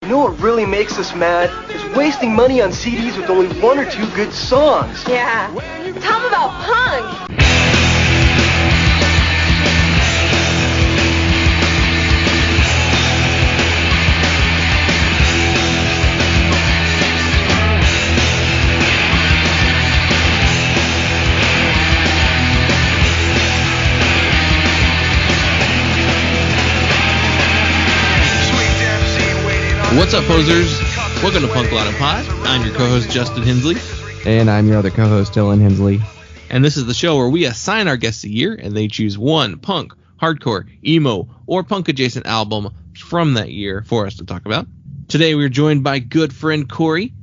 You know what really makes us mad? Is wasting money on CDs with only one or two good songs. Yeah. Tell them about punk. What's up, posers? Welcome to Punklottopod. I'm your co-host, Justin Hensley. And I'm your other co-host, Dylan Hensley. And this is the show where we assign our guests a year, and they choose one punk, hardcore, emo, or punk-adjacent album from that year for us to talk about. Today, we're joined by good friend Cory.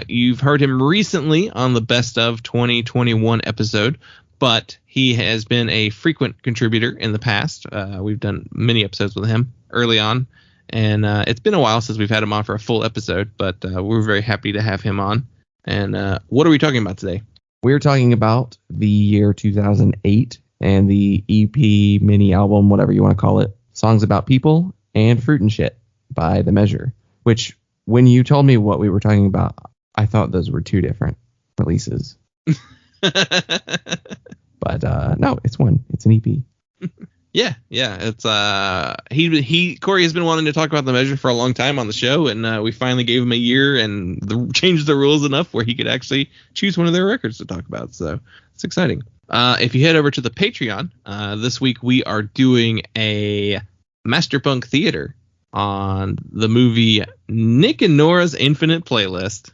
You've heard him recently on the Best of 2021 episode, but he has been a frequent contributor in the past. We've done many episodes with him early on. And it's been a while since we've had him on for a full episode, but we're very happy to have him on. And what are we talking about today? We're talking about the year 2008 and the EP, mini album, whatever you want to call it, Songs About People and Fruit and Shit by The Measure, which when you told me what we were talking about, I thought those were two different releases. But no, it's one. It's an EP. Yeah. It's Cory has been wanting to talk about The Measure for a long time on the show, and we finally gave him a year and changed the rules enough where he could actually choose one of their records to talk about. So it's exciting. If you head over to the Patreon, this week we are doing a Masterpunk Theater on the movie Nick and Nora's Infinite Playlist.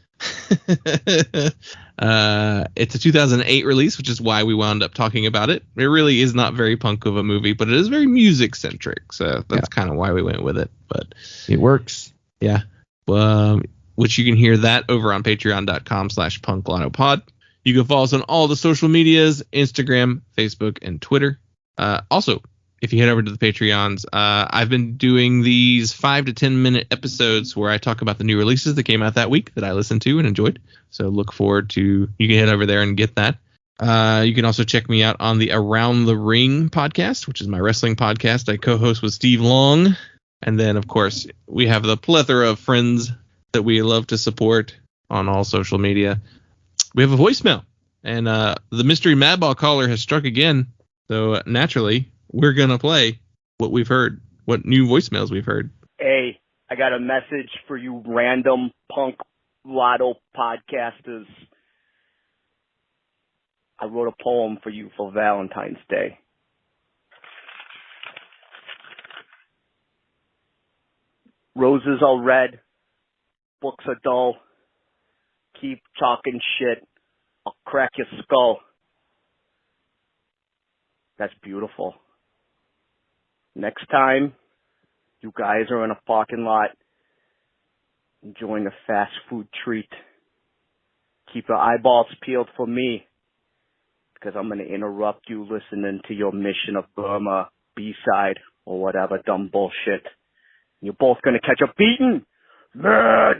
It's a 2008 release, which is why we wound up talking about it. It really is not very punk of a movie, but it is very music centric, so that's kind of why we went with it. But it works. Yeah. Which you can hear that over on patreon.com/punklottopod. You can follow us on all the social medias, Instagram, Facebook, and Twitter. Also, if you head over to the Patreons, I've been doing these 5 to 10 minute episodes where I talk about the new releases that came out that week that I listened to and enjoyed. So look forward to, you can head over there and get that. You can also check me out on the Around the Ring podcast, which is my wrestling podcast. I co-host with Steve Long. And then, of course, we have the plethora of friends that we love to support on all social media. We have a voicemail, and the mystery Madball caller has struck again. So naturally, we're going to play what we've heard, what new voicemails we've heard. Hey, I got a message for you random punk lotto podcasters. I wrote a poem for you for Valentine's Day. Roses are red, books are dull. Keep talking shit, I'll crack your skull. That's beautiful. Next time you guys are in a parking lot enjoying a fast food treat, keep your eyeballs peeled for me, because I'm going to interrupt you listening to your Mission of Burma B-side or whatever dumb bullshit. You're both going to catch a beating. Madball!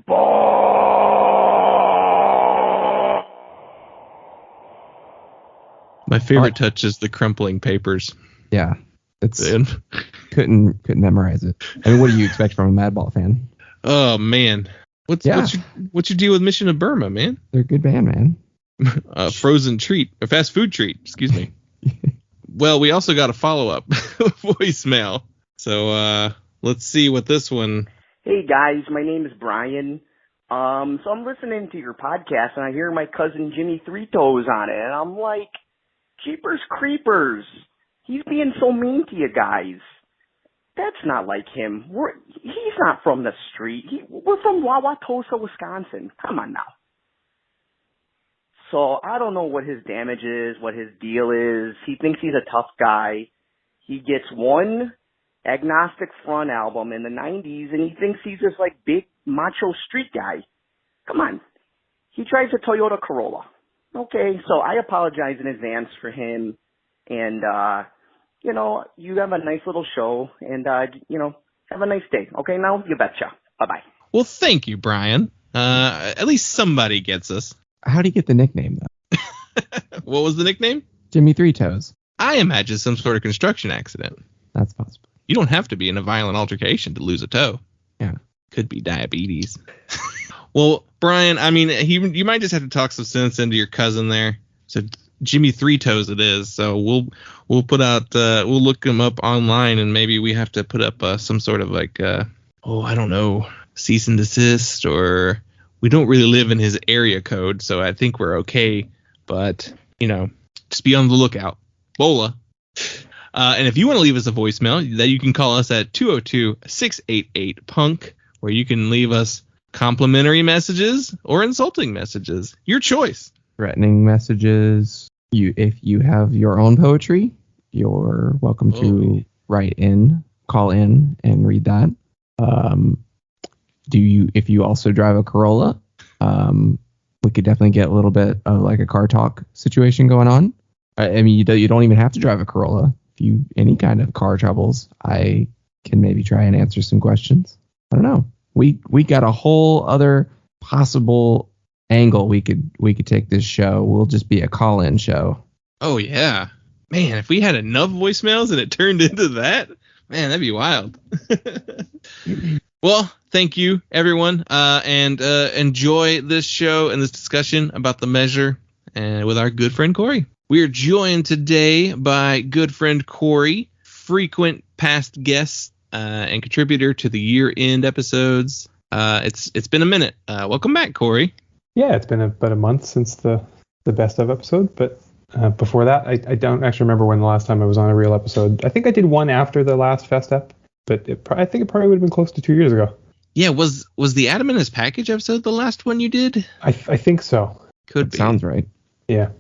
My favorite touch is the crumpling papers. Yeah. It's couldn't memorize it. I mean, what do you expect from a Madball fan? Oh man, what's your deal with Mission of Burma, man? They're a good band, man. Frozen treat, a fast food treat. Excuse me. Well, we also got a follow up voicemail, so let's see what this one. Hey guys, my name is Brian. So I'm listening to your podcast and I hear my cousin Jimmy Three Toes on it, and I'm like, Jeepers Creepers. He's being so mean to you guys. That's not like him. He's not from the street. We're from Wauwatosa, Wisconsin. Come on now. So I don't know what his damage is, what his deal is. He thinks he's a tough guy. He gets one Agnostic Front album in the 90s, and he thinks he's this like big macho street guy. Come on. He drives a Toyota Corolla. Okay, so I apologize in advance for him. And, you have a nice little show, and, have a nice day. Okay, now you betcha. Bye-bye. Well, thank you, Brian. At least somebody gets us. How do you get the nickname, though? What was the nickname? Jimmy Three Toes. I imagine some sort of construction accident. That's possible. You don't have to be in a violent altercation to lose a toe. Yeah. Could be diabetes. Well, Brian, I mean, you might just have to talk some sense into your cousin there. So Jimmy Three Toes it is. So we'll put out we'll look him up online, and maybe we have to put up some sort of like I don't know, cease and desist, or we don't really live in his area code, so I think we're okay. But just be on the lookout. Bola. And if you want to leave us a voicemail, that you can call us at 202-688-PUNK, where you can leave us complimentary messages or insulting messages. Your choice. Threatening messages. If you have your own poetry, you're welcome to write in, call in, and read that. If you also drive a Corolla, we could definitely get a little bit of like a car talk situation going on. I mean, you don't even have to drive a Corolla. If you any kind of car troubles, I can maybe try and answer some questions. I don't know. We got a whole other possible angle we could take this show. We'll just be a call-in show. Oh yeah, man! If we had enough voicemails and it turned into that, man, that'd be wild. Well, thank you, everyone, and enjoy this show and this discussion about the measure and with our good friend Cory. We are joined today by good friend Cory, frequent past guest and contributor to the year-end episodes. It's been a minute. Welcome back, Cory. Yeah, it's been about a month since the best of episode, but before that, I don't actually remember when the last time I was on a real episode. I think I did one after the last Fest ep, but I think it probably would have been close to 2 years ago. Yeah, was the Adam and His Package episode the last one you did? I think so. Could be. Sounds right. Yeah.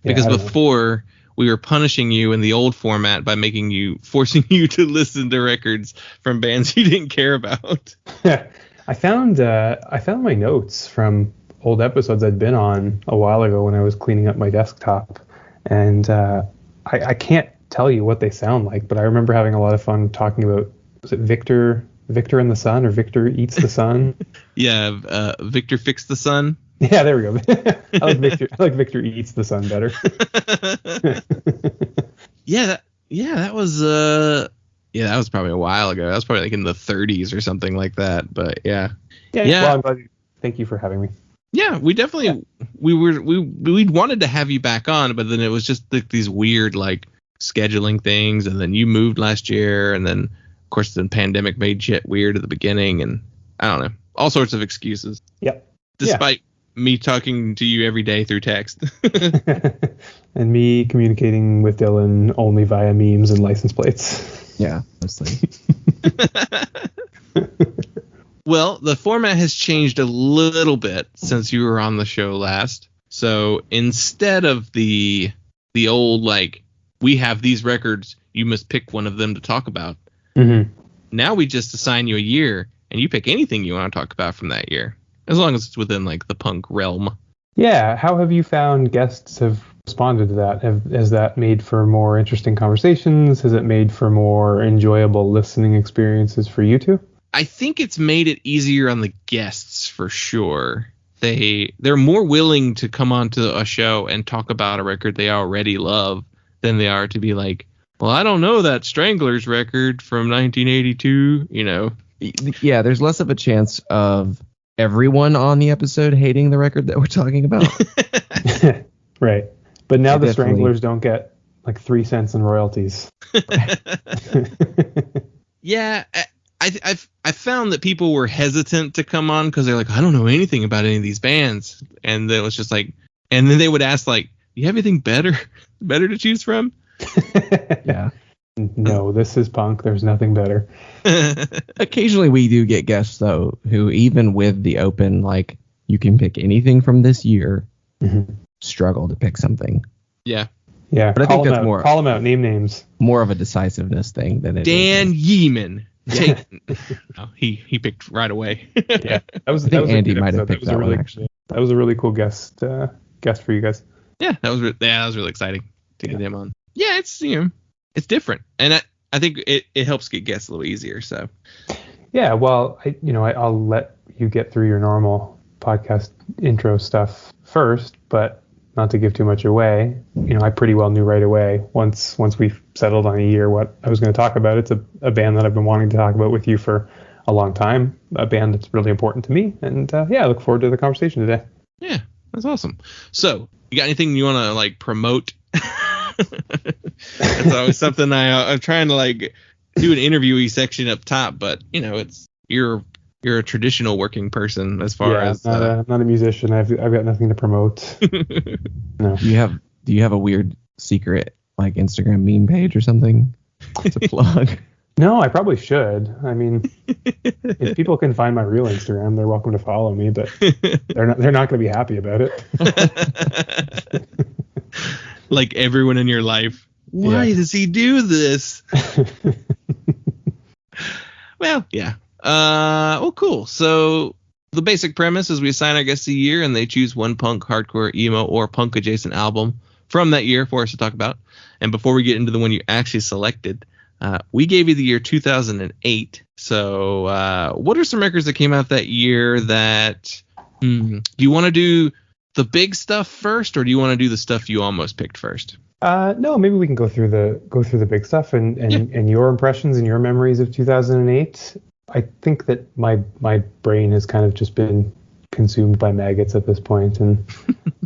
Because before we were punishing you in the old format by forcing you to listen to records from bands you didn't care about. I found my notes from old episodes I'd been on a while ago when I was cleaning up my desktop, and I can't tell you what they sound like, but I remember having a lot of fun talking about, was it Victor and the Sun, or Victor Eats the Sun? Yeah, Victor Fix the Sun. Yeah, there we go. I like Victor Eats the Sun better. That was that was probably a while ago. That was probably like in the 30s or something like that. But yeah. Well, I'm glad. Thank you for having me. Yeah, we definitely we wanted to have you back on, but then it was just these weird like scheduling things, and then you moved last year, and then of course the pandemic made shit weird at the beginning, and I don't know, all sorts of excuses. Yep. Despite me talking to you every day through text. And me communicating with Dylan only via memes and license plates. Yeah, mostly. Well, the format has changed a little bit since you were on the show last. So instead of the old, like, we have these records, you must pick one of them to talk about. Mm-hmm. Now we just assign you a year, and you pick anything you want to talk about from that year, as long as it's within, like, the punk realm. Yeah, how have you found guests have responded to that? Has that made for more interesting conversations? Has it made for more enjoyable listening experiences for you two? I think it's made it easier on the guests for sure. They're more willing to come onto a show and talk about a record they already love than they are to be like, well, I don't know that Stranglers record from 1982, Yeah, there's less of a chance of everyone on the episode hating the record that we're talking about. Right. But now the Stranglers don't get like 3 cents in royalties. Yeah, I found that people were hesitant to come on because they're like, I don't know anything about any of these bands, and it was just like, and then they would ask like, do you have anything better to choose from? Yeah. No, this is punk. There's nothing better. Occasionally we do get guests though who, even with the open like you can pick anything from this year, struggle to pick something. Yeah. Yeah. But I think that's more, call them out. Name names. More of a decisiveness thing than it Dan is. Yeeman. He picked right away. Yeah, I think Andy might have picked that one actually. That was a really cool guest for you guys. Yeah, that was really exciting to get him on. Yeah, it's it's different, and I think it helps get guests a little easier. So yeah, well, I'll let you get through your normal podcast intro stuff first, but not to give too much away. I pretty well knew right away once we settled on a year what I was going to talk about. It's a band that I've been wanting to talk about with you for a long time, a band that's really important to me. And I look forward to the conversation today. Yeah, that's awesome. So, you got anything you want to like promote? That's always something I'm trying to like do an interviewee section up top, but it's you're a traditional working person as far as I'm not a musician. I've got nothing to promote. No. Do you have a weird secret like Instagram meme page or something to plug? No, I probably should. I mean, if people can find my real Instagram, they're welcome to follow me, but they're not going to be happy about it. Like everyone in your life. Why does he do this? Well, yeah. Well, cool. So the basic premise is we assign our guests a year and they choose one punk, hardcore, emo, or punk adjacent album from that year for us to talk about. And before we get into the one you actually selected, we gave you the year 2008. So what are some records that came out that year that do you want to do the big stuff first, or do you want to do the stuff you almost picked first? No, maybe we can go through the big stuff and your impressions and your memories of 2008. I think that my brain has kind of just been consumed by maggots at this point and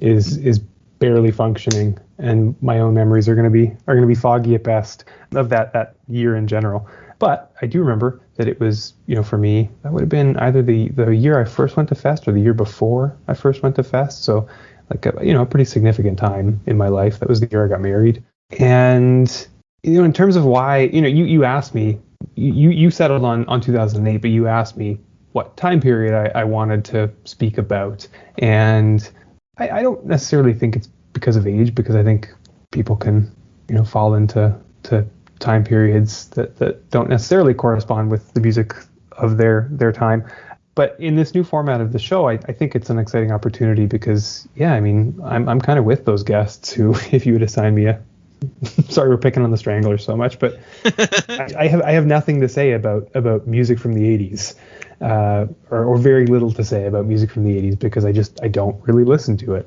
is barely functioning, and my own memories are going to be foggy at best of that year in general. But I do remember that it was, for me, that would have been either the year I first went to Fest or the year before I first went to Fest. So like a pretty significant time in my life. That was the year I got married. And in terms of why, you asked me, you settled on 2008, but you asked me what time period I wanted to speak about. And I don't necessarily think it's because of age, because I think people can, fall into time periods that don't necessarily correspond with the music of their time. But in this new format of the show, I think it's an exciting opportunity because, I'm kind of with those guests who, if you would assign me sorry, we're picking on the Stranglers so much, but I have nothing to say about music from the 80s, or very little to say about music from the 80s because I don't really listen to it.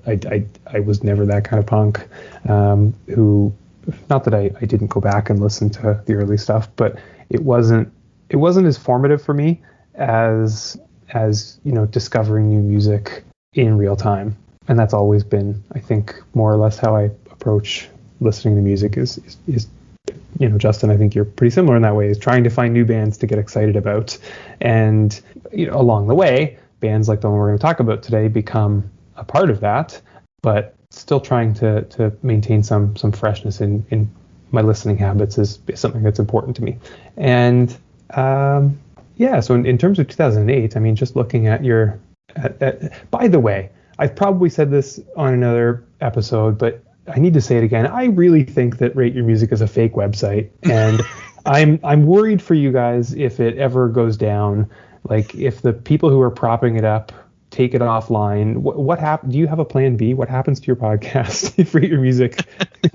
I was never that kind of punk, who, not that I didn't go back and listen to the early stuff, but it wasn't as formative for me as discovering new music in real time. And that's always been, I think, more or less how I approach listening to music is Justin, I think you're pretty similar in that way, is trying to find new bands to get excited about. And along the way, bands like the one we're going to talk about today become a part of that, but still trying to maintain some freshness in my listening habits is something that's important to me. And so in terms of 2008, just looking at by the way, I've probably said this on another episode, but I need to say it again. I really think that Rate Your Music is a fake website, and I'm worried for you guys if it ever goes down. Like if the people who are propping it up take it offline, what happens? Do you have a plan B? What happens to your podcast if Rate Your Music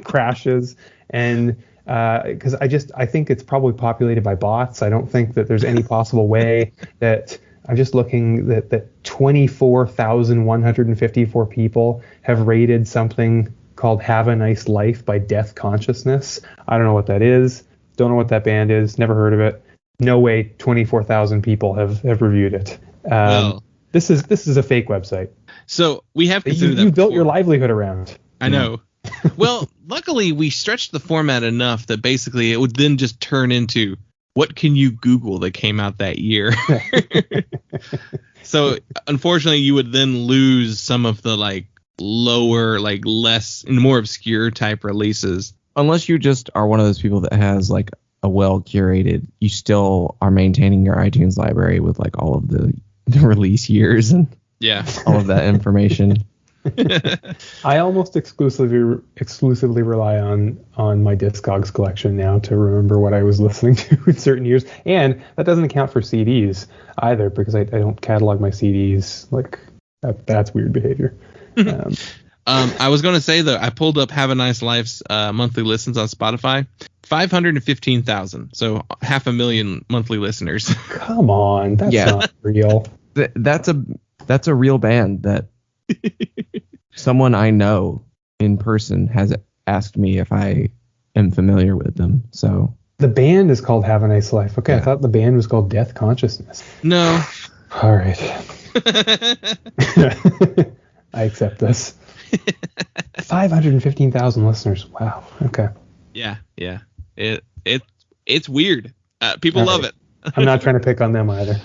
crashes? And because I think it's probably populated by bots. I don't think that there's any possible way that. I'm just looking that 24,154 people have rated something called Have a Nice Life by Death Consciousness. I don't know what that is. Don't know what that band is. Never heard of it. No way 24,000 people have reviewed it. This is a fake website. So we have considered that you built your livelihood around. I know. Well, luckily we stretched the format enough that basically it would then just turn into what can you Google that came out that year? So unfortunately you would then lose some of the like lower, like less and more obscure type releases. Unless you just are one of those people that has like a well curated, you still are maintaining your iTunes library with like all of the release years and all of that information. I almost exclusively rely on my Discogs collection now to remember what I was listening to in certain years, and that doesn't account for CDs either because I don't catalog my CDs. Like that's weird behavior. I was going to say though, I pulled up Have a Nice Life's monthly listens on Spotify, 515,000, so 500,000 monthly listeners. Come on, that's not real. That's a real band that. Someone I know in person has asked me if I am familiar with them. So The band is called Have a Nice Life. Okay, Yeah. I thought the band was called Death Consciousness. No. All right. I accept this. 515,000 listeners. Wow. Okay. Yeah. It's weird. People love it. I'm not trying to pick on them either.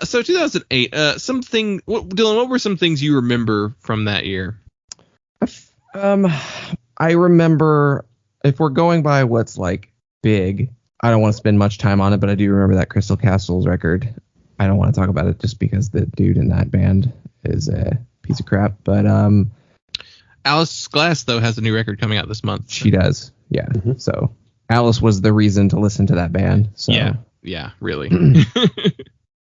So 2008. Dylan, what were some things you remember from that year? I remember, if we're going by what's like big, I don't want to spend much time on it, but I do remember that Crystal Castles record. I don't want to talk about it just because the dude in that band is a piece of crap. But Alice Glass, though, has a new record coming out this month. she does. Yeah. Mhm. So Alice was the reason to listen to that band. So Yeah, really.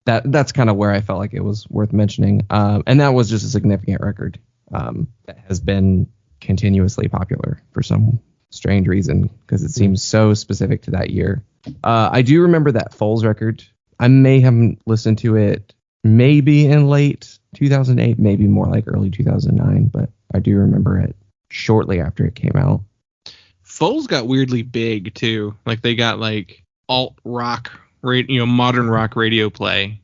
that's kind of where I felt like it was worth mentioning. And that was just a significant record that has been continuously popular for some strange reason because it seems so specific to that year. I do remember that Foles record. I may have listened to it maybe in late 2008, maybe more like early 2009, but I do remember it shortly after it came out. Foles got weirdly big too. Like they got like alt rock, modern rock radio play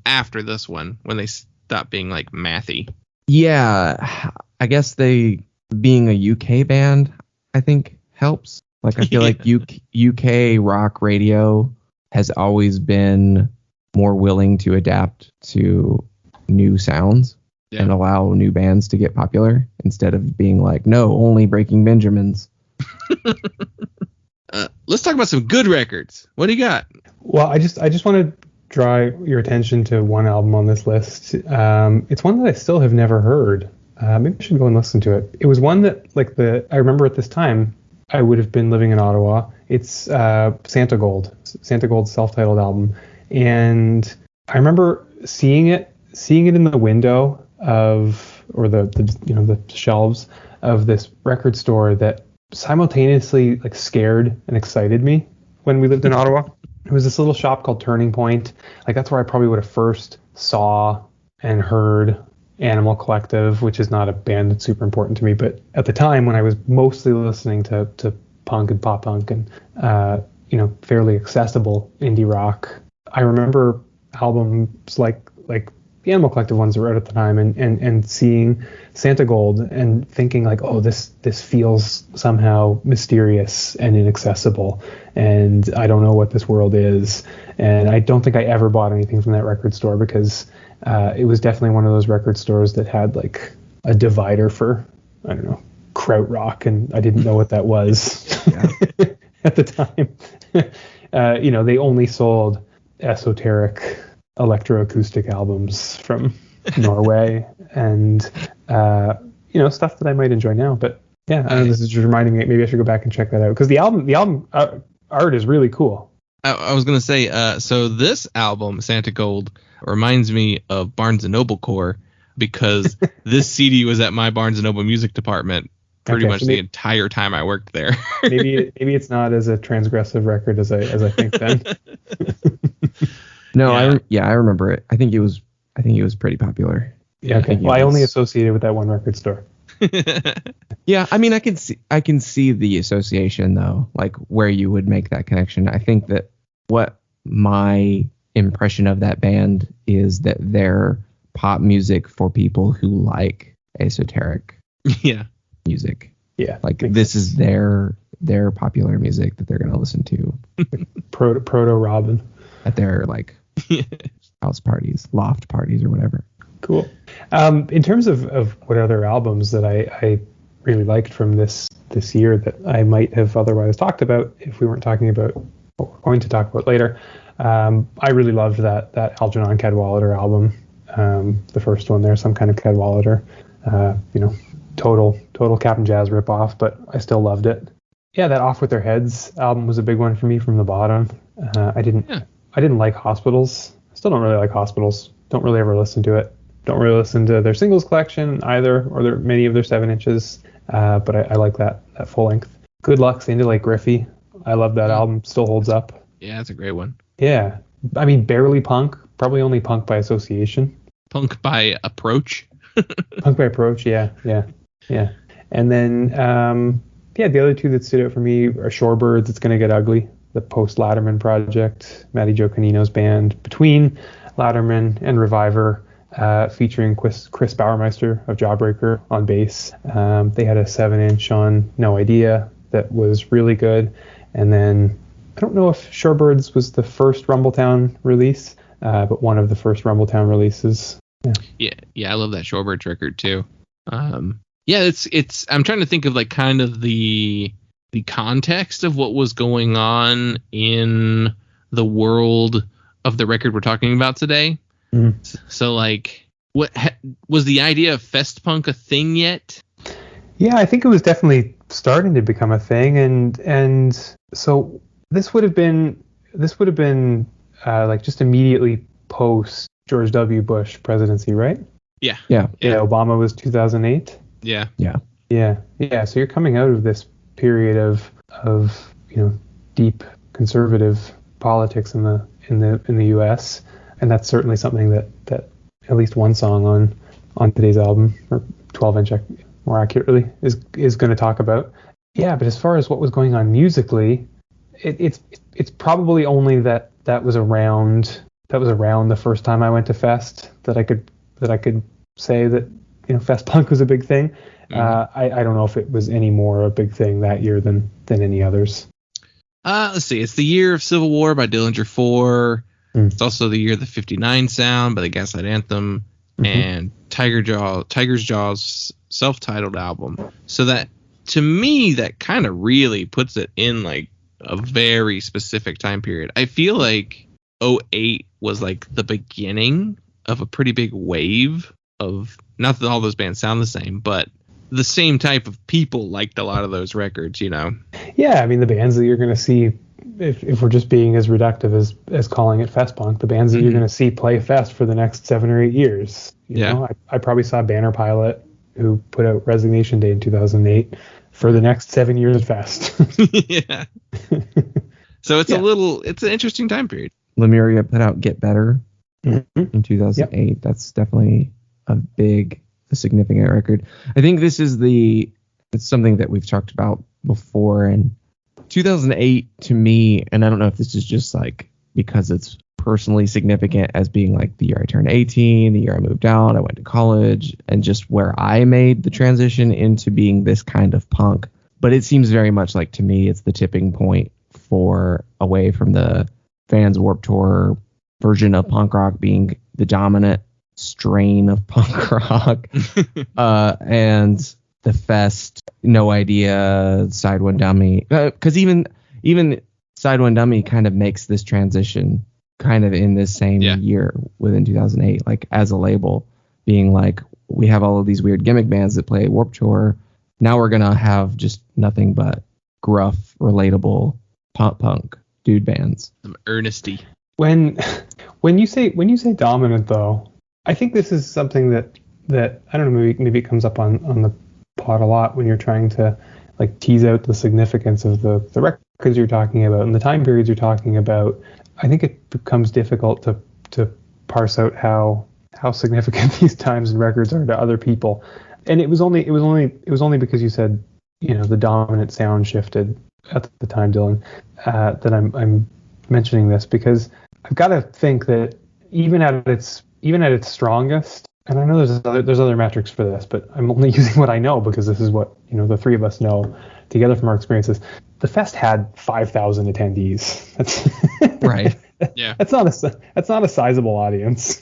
after this one when they stopped being like mathy. Yeah, I guess being a UK band, I think helps. Like I feel like UK rock radio has always been more willing to adapt to new sounds and allow new bands to get popular instead of being like, no, only Breaking Benjamins. Let's talk about some good records. What do you got? Well, I just want to draw your attention to one album on this list. It's one that I still have never heard. Maybe I should go and listen to it. It was one that I remember at this time I would have been living in Ottawa. It's Santa Gold's self-titled album, and I remember seeing it in the window or the shelves of this record store that simultaneously like scared and excited me when we lived in Ottawa. It was this little shop called Turning Point. Like that's where I probably would have first saw and heard Animal Collective, which is not a band that's super important to me, but at the time when I was mostly listening to punk and pop punk and fairly accessible indie rock, I remember albums like the Animal Collective ones that were out at the time and seeing Santa Gold and thinking like, oh, this feels somehow mysterious and inaccessible and I don't know what this world is. And I don't think I ever bought anything from that record store because it was definitely one of those record stores that had like a divider for, I don't know, krautrock, and I didn't know what that was at the time. They only sold esoteric electroacoustic albums from Norway and stuff that I might enjoy now. But yeah, I don't know, this is just reminding me, maybe I should go back and check that out because the album art is really cool. I was gonna say, so this album, Santa Gold, reminds me of Barnes and Noble Core because this CD was at my Barnes and Noble music department pretty much the entire time I worked there. maybe it's not as a transgressive record as I think then. No, I remember it. I think it was pretty popular. Yeah, okay. Well, I only associated with that one record store. Yeah, I mean, I can see the association though, like where you would make that connection. I think that what my impression of that band is that they're pop music for people who like esoteric music. Yeah, like this is their popular music that they're gonna listen to. Proto Robin at their like house parties, loft parties, or whatever. Cool. In terms of what other albums that I really liked from this year that I might have otherwise talked about if we weren't talking about what we're going to talk about later, I really loved that Algernon Cadwallader album, the first one there, Some Kind of Cadwallader. Total Cap'n Jazz ripoff, but I still loved it. Yeah, that Off With Their Heads album was a big one for me from the bottom. I didn't like Hospitals. I still don't really like Hospitals. Don't really ever listen to it. Don't really listen to their singles collection either, or many of their 7 inches. But I like that full length. Good Luck, Sandy Lake Griffey. I love that album. Still holds up. Yeah, that's a great one. Yeah. I mean, barely punk. Probably only punk by association. Punk by approach. Punk by approach, yeah. And then, the other two that stood out for me are Shorebirds, It's Gonna Get Ugly, the post Latterman project, Matty Joe Canino's band, between Latterman and Reviver, featuring Chris Bauermeister of Jawbreaker on bass. They had a 7-inch on No Idea that was really good. And then I don't know if Shorebirds was the first Rumbletown release, but one of the first Rumbletown releases. Yeah, I love that Shorebirds record too. It's I'm trying to think of like kind of the context of what was going on in the world of the record we're talking about today. Mm-hmm. So like, what was the idea of fest punk a thing yet? Yeah, I think it was definitely starting to become a thing, and so this would have been like just immediately post George W. Bush presidency, right? Yeah. Obama was 2008. Yeah. So you're coming out of this period of deep conservative politics in the U.S., and that's certainly something that at least one song on today's album, or 12-inch more accurately, is going to talk about. Yeah, but as far as what was going on musically, it's probably only that was around the first time I went to Fest that I could say that Fest punk was a big thing. Mm-hmm. I don't know if it was any more a big thing that year than any others. Let's see. It's the year of Civil War by Dillinger 4. It's also the year of the 59 Sound by the Gaslight Anthem, and Tiger's Jaw's self-titled album. So that, to me, that kind of really puts it in like a very specific time period. I feel like 2008 was like the beginning of a pretty big wave of, not that all those bands sound the same, but the same type of people liked a lot of those records, Yeah, I mean, the bands that you're going to see, if we're just being as reductive as calling it fest punk, the bands that you're going to see play Fest for the next 7 or 8 years. You know, I probably saw Banner Pilot, who put out Resignation Day in 2008, for the next 7 years of Fest. Yeah. So it's it's an interesting time period. Lemuria put out Get Better in 2008. Yep. That's definitely a significant record. I think this is it's something that we've talked about before, and 2008 to me, and I don't know if this is just like because it's personally significant as being like the year I turned 18, the year I moved out, I went to college, and just where I made the transition into being this kind of punk. But it seems very much like, to me, it's the tipping point for away from the Vans Warped Tour version of punk rock being the dominant strain of punk rock, and the Fest, No Idea, Side One Dummy, because even Side One Dummy kind of makes this transition kind of in this same year within 2008, like as a label, being like, we have all of these weird gimmick bands that play Warped Tour. Now we're gonna have just nothing but gruff, relatable pop punk dude bands. Some earnesty. When you say dominant, though, I think this is something that I don't know, maybe it comes up on the pod a lot when you're trying to like tease out the significance of the records you're talking about and the time periods you're talking about. I think it becomes difficult to parse out how significant these times and records are to other people. And it was only because you said, the dominant sound shifted at the time, Dylan, that I'm mentioning this, because I've got to think that even at its strongest, and I know there's other metrics for this, but I'm only using what I know because this is what the three of us know together from our experiences. The Fest had 5,000 attendees. That's right. Yeah. That's not a sizable audience.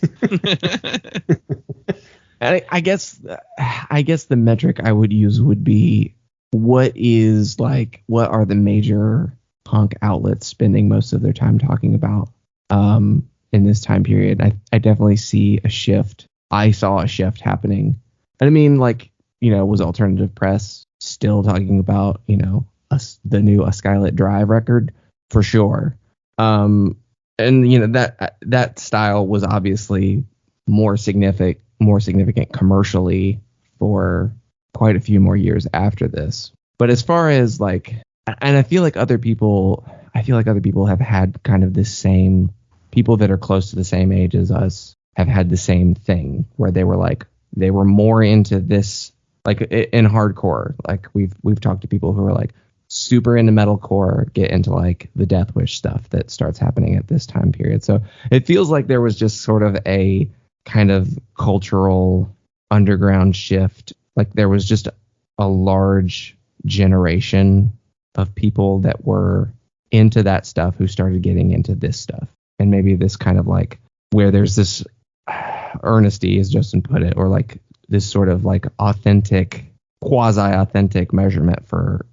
I guess the metric I would use would be what are the major punk outlets spending most of their time talking about in this time period. I definitely see a shift. I saw a shift happening. And I mean, was Alternative Press still talking about, the new A Skylit Drive record? For sure. And that style was obviously more significant commercially for quite a few more years after this. But as far as and I feel like other people have had kind of this same, people that are close to the same age as us have had the same thing where they were more into this, like in hardcore. Like we've talked to people who are like super into metalcore get into like the Death Wish stuff that starts happening at this time period. So it feels like there was just sort of a kind of cultural underground shift. Like there was just a large generation of people that were into that stuff who started getting into this stuff. And maybe this kind of like where there's this earnesty, as Justin put it, or like this sort of like authentic, quasi-authentic measurement for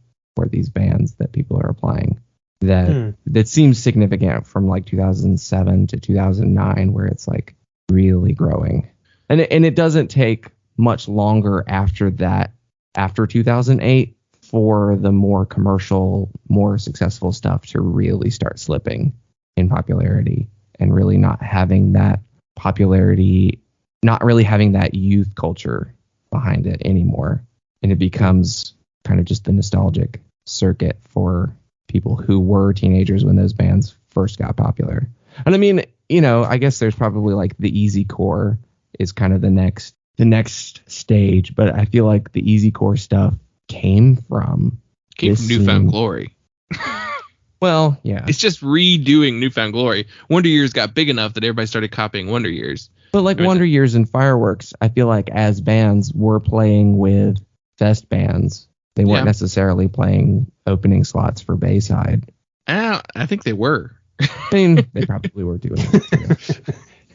these bands that people are applying that seems significant from like 2007 to 2009, where it's like really growing. And it doesn't take much longer after that, after 2008, for the more commercial, more successful stuff to really start slipping in popularity and really not having that popularity, not really having that youth culture behind it anymore. And it becomes kind of just the nostalgic circuit for people who were teenagers when those bands first got popular. And I mean, I guess there's probably like the easy core is kind of the next stage, but I feel like the easy core stuff came from Newfound Glory. Well, yeah. It's just redoing Newfound Glory. Wonder Years got big enough that everybody started copying Wonder Years. But like Wonder Years and Fireworks, I feel like as bands were playing with fest bands. They weren't necessarily playing opening slots for Bayside. I think they were. I mean, they probably were doing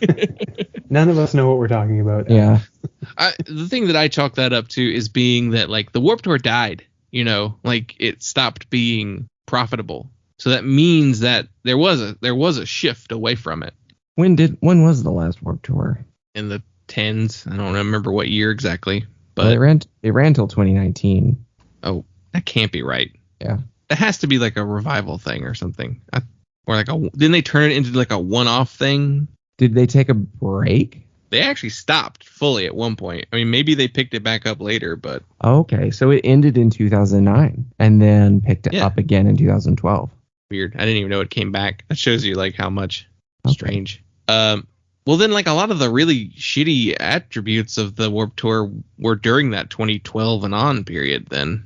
it. None of us know what we're talking about. Yeah. The thing that I chalk that up to is being that like the Warped Tour died, like it stopped being profitable. So that means that there was a shift away from it. When was the last Warped Tour? In the 10s. I don't remember what year exactly. But well, it ran till 2019. Oh, that can't be right. Yeah. It has to be like a revival thing or something. Or like didn't they turn it into like a one-off thing? Did they take a break? They actually stopped fully at one point. I mean, maybe they picked it back up later, but okay, so it ended in 2009 and then picked it up again in 2012. Weird. I didn't even know it came back. That shows you like how much strange. Well, then like a lot of the really shitty attributes of the Warped Tour were during that 2012 and on period. Then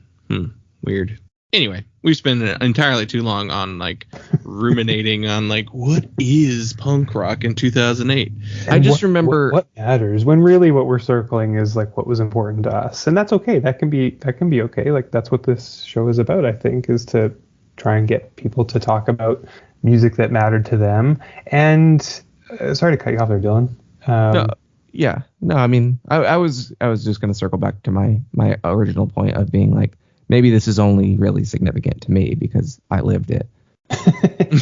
weird. Anyway, we spent entirely too long on like ruminating on like what is punk rock in 2008. And I just remember what matters when really what we're circling is like what was important to us, and that's okay. That can be okay. Like that's what this show is about. I think is to try and get people to talk about music that mattered to them. And sorry to cut you off there, Dylan. No, I mean I was just going to circle back to my original point of being like, maybe this is only really significant to me because I lived it. That's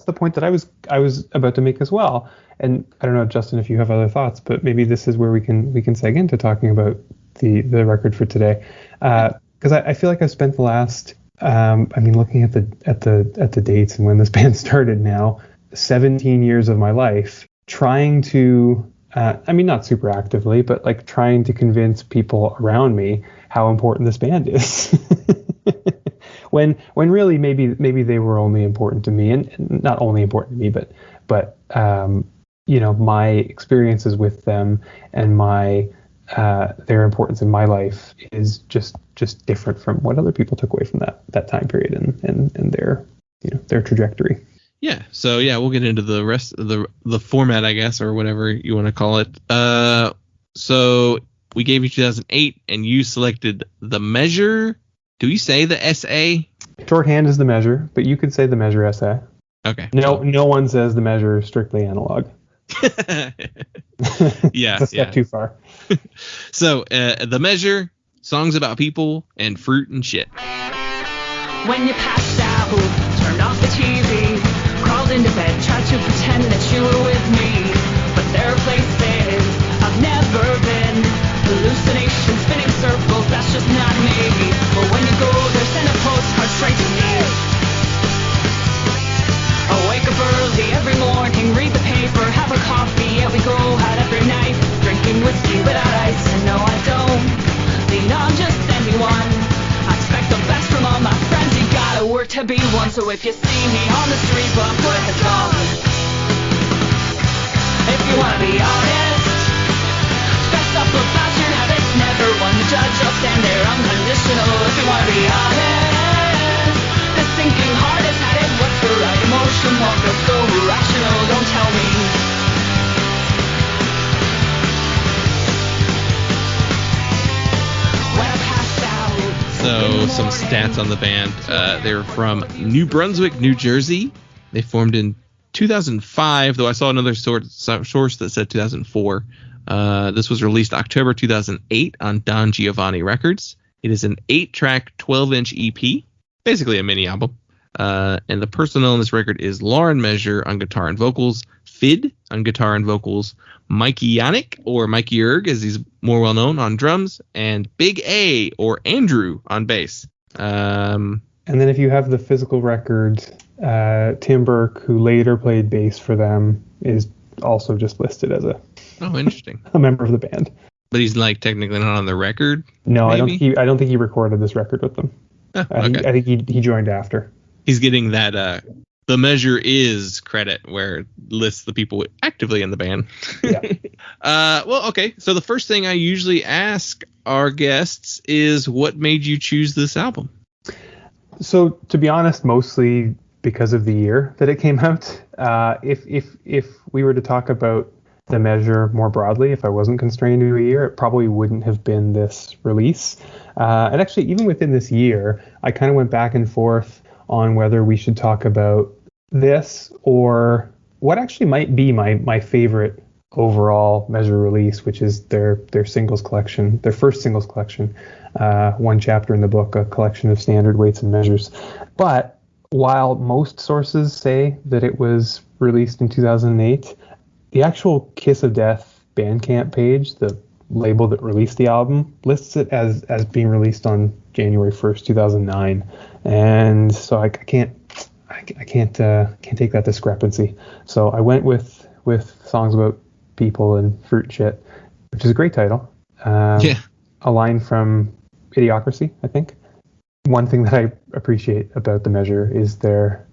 the point that I was about to make as well. And I don't know, Justin, if you have other thoughts, but maybe this is where we can seg into talking about the record for today. Because I feel like I've spent the last, looking at the dates and when this band started now, 17 years of my life trying to, not super actively, but like trying to convince people around me how important this band is. when really maybe they were only important to me, and not only important to me, but my experiences with them and their importance in my life is just different from what other people took away from that time period and their trajectory. Yeah. So yeah, we'll get into the rest of the format, I guess, or whatever you want to call it. So we gave you 2008, and you selected The Measure. Do we say the SA? Shorthand is The Measure, but you could say The Measure SA. Okay. No one says The Measure strictly analog. Yeah. It's a step too far. So The Measure, songs about people and fruit and shit. When you passed out, turned off the TV, crawled into bed, tried to pretend that you were with me. But there are places I've never been, hallucinations, spinning circles, that's just not me. But when you go there, send a postcard straight to me. I wake up early every morning, read the paper, have a coffee, yeah, we go out every night, drinking whiskey without ice. And no, I don't lean on just anyone. I expect the best from all my friends, you gotta work to be one. So if you see me on the street, well, put a gun. If you wanna be honest, fess up about your habits, never one to judge, I'll stand there unconditional. If you wanna be honest, some stats on the band. They're from New Brunswick, New Jersey. They formed in 2005, though I saw another source that said 2004. This was released October 2008 on Don Giovanni Records. It is an 8-track, 12-inch EP, basically a mini album. And the personnel on this record is Lauren Measure on guitar and vocals, Fid on guitar and vocals, Mikey Yannick, or Mikey Erg, as he's more well known, on drums, and Big A, or Andrew, on bass. And then if you have the physical record, Tim Burke, who later played bass for them, is also just listed as interesting, a member of the band. But he's like technically not on the record. No, maybe? I don't think he recorded this record with them. Oh, okay. I think he joined after. He's getting that the measure is credit where it lists the people actively in the band. Yeah. Well, okay. So the first thing I usually ask our guests is, what made you choose this album? So to be honest, mostly because of the year that it came out. If we were to talk about the measure more broadly, if I wasn't constrained to a year, it probably wouldn't have been this release. And actually, even within this year, I kind of went back and forth on whether we should talk about this or what actually might be my favorite overall measure release, which is their singles collection, their first singles collection, one chapter in the book, a collection of standard weights and measures. But while most sources say that it was released in 2008, the actual Kiss of Death Bandcamp page, the label that released the album, lists it as being released on January 1st, 2009. And so I can't take that discrepancy. So I went with Songs About People and Fruit Shit, which is a great title. A line from Idiocracy, I think. One thing that I appreciate about the measure is their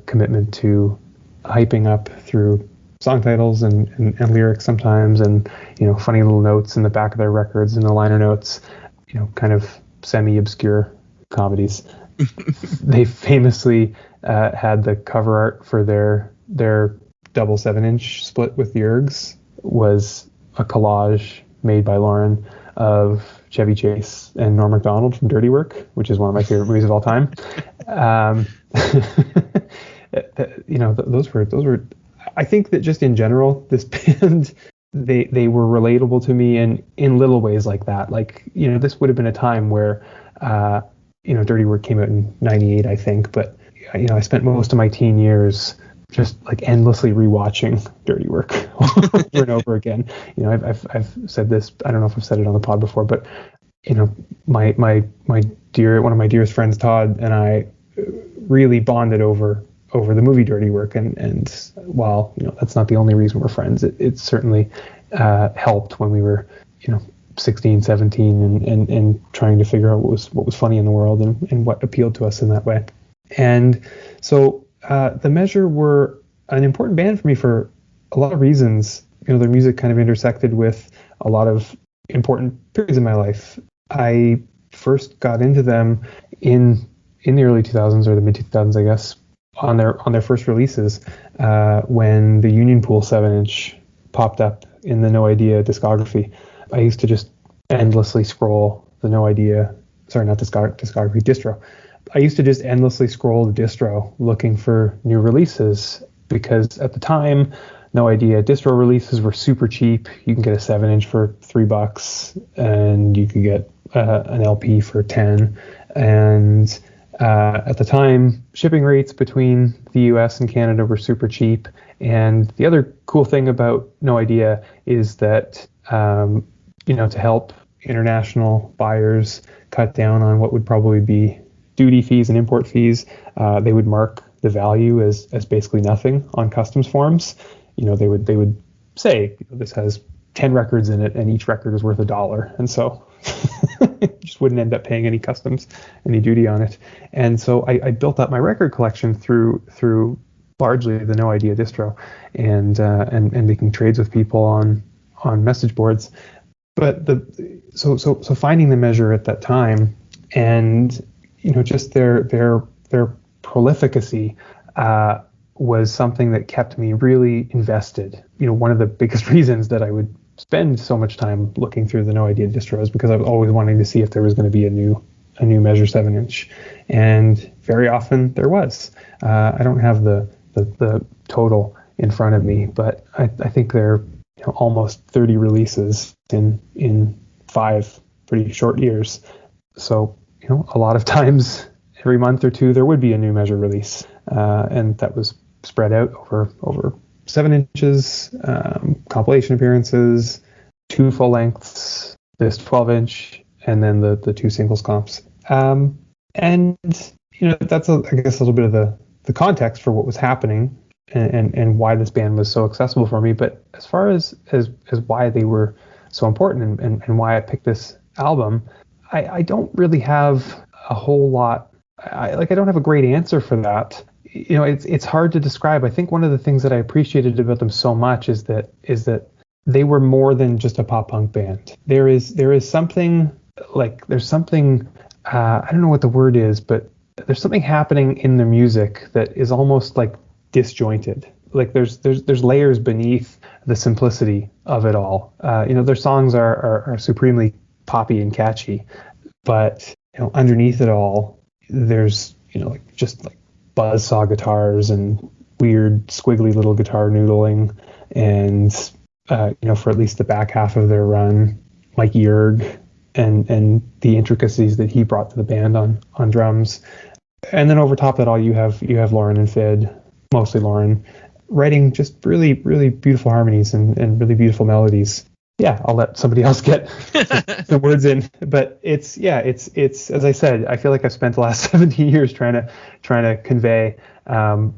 commitment to hyping up through song titles and lyrics sometimes, and funny little notes in the back of their records and the liner notes, kind of semi-obscure comedies. They famously had the cover art for their double 7-inch split with the Ergs was a collage made by Lauren of Chevy Chase and Norm Macdonald from Dirty Work, which is one of my favorite movies of all time. Those were. I think that just in general, this band, they were relatable to me in little ways like that. Like, this would have been a time where, Dirty Work came out in 98, I think. But, I spent most of my teen years just like endlessly rewatching Dirty Work over and over again. I've said this, I don't know if I've said it on the pod before, but, my one of my dearest friends, Todd, and I really bonded over the movie Dirty Work, and while that's not the only reason we're friends, it certainly helped when we were 16, 17 and trying to figure out what was funny in the world and what appealed to us in that way. And so the Measure were an important band for me for a lot of reasons. Their music kind of intersected with a lot of important periods in my life. I first got into them in the early 2000s or the mid 2000s, I guess, on their first releases, when the Union Pool 7-inch popped up in the No Idea discography. I used to just endlessly scroll the No Idea, discography, distro. I used to just endlessly scroll the distro looking for new releases, because at the time, No Idea distro releases were super cheap. You can get a 7-inch for $3, and you could get an LP for 10. And at the time, shipping rates between the US and Canada were super cheap. And the other cool thing about No Idea is that, to help international buyers cut down on what would probably be duty fees and import fees, they would mark the value as basically nothing on customs forms. They would say, this has 10 records in it and each record is worth $1. And so just wouldn't end up paying any customs, any duty on it. And so I built up my record collection through largely the No Idea distro and making trades with people on message boards. But so finding the Measure at that time, and just their prolificacy was something that kept me really invested. One of the biggest reasons that I would spend so much time looking through the No Idea distro is because I was always wanting to see if there was going to be a new a new Measure 7-inch, and very often there was. I don't have the total in front of me, but I think there are almost 30 releases in 5 pretty short years. So a lot of times every month or two there would be a new Measure release, and that was spread out over 7 inches, compilation appearances, 2 full lengths, this 12-inch, and then the 2 singles comps. And that's I guess a little bit of the context for what was happening and why this band was so accessible for me. But as far as why they were so important and why I picked this album, I don't really have a whole lot. I don't have a great answer for that. It's hard to describe. I think one of the things that I appreciated about them so much is that they were more than just a pop punk band. There is something I don't know what the word is, but there's something happening in the music that is almost like disjointed. Like there's layers beneath the simplicity of it all. Their songs are supremely poppy and catchy, but underneath it all, there's just buzzsaw guitars and weird squiggly little guitar noodling, and for at least the back half of their run, Mike Yerg and the intricacies that he brought to the band on drums. And then over top of that all, you have Lauren and Fid, mostly Lauren, writing just really, really beautiful harmonies and really beautiful melodies. Yeah, I'll let somebody else get the words in. But it's as I said, I feel like I've spent the last 17 years trying to convey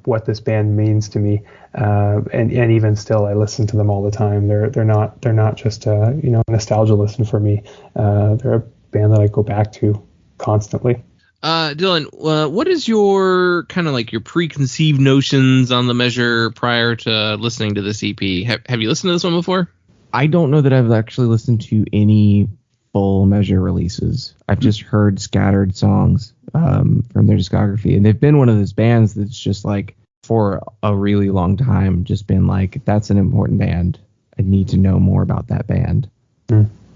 what this band means to me. And even still, I listen to them all the time. They're not just a nostalgia listen for me. They're a band that I go back to constantly. Dylan, what is your kind of like your preconceived notions on the Measure prior to listening to this EP? Have you listened to this one before? I don't know that I've actually listened to any full Measure releases. I've just heard scattered songs from their discography, and they've been one of those bands that's just like for a really long time just been like, that's an important band. I need to know more about that band.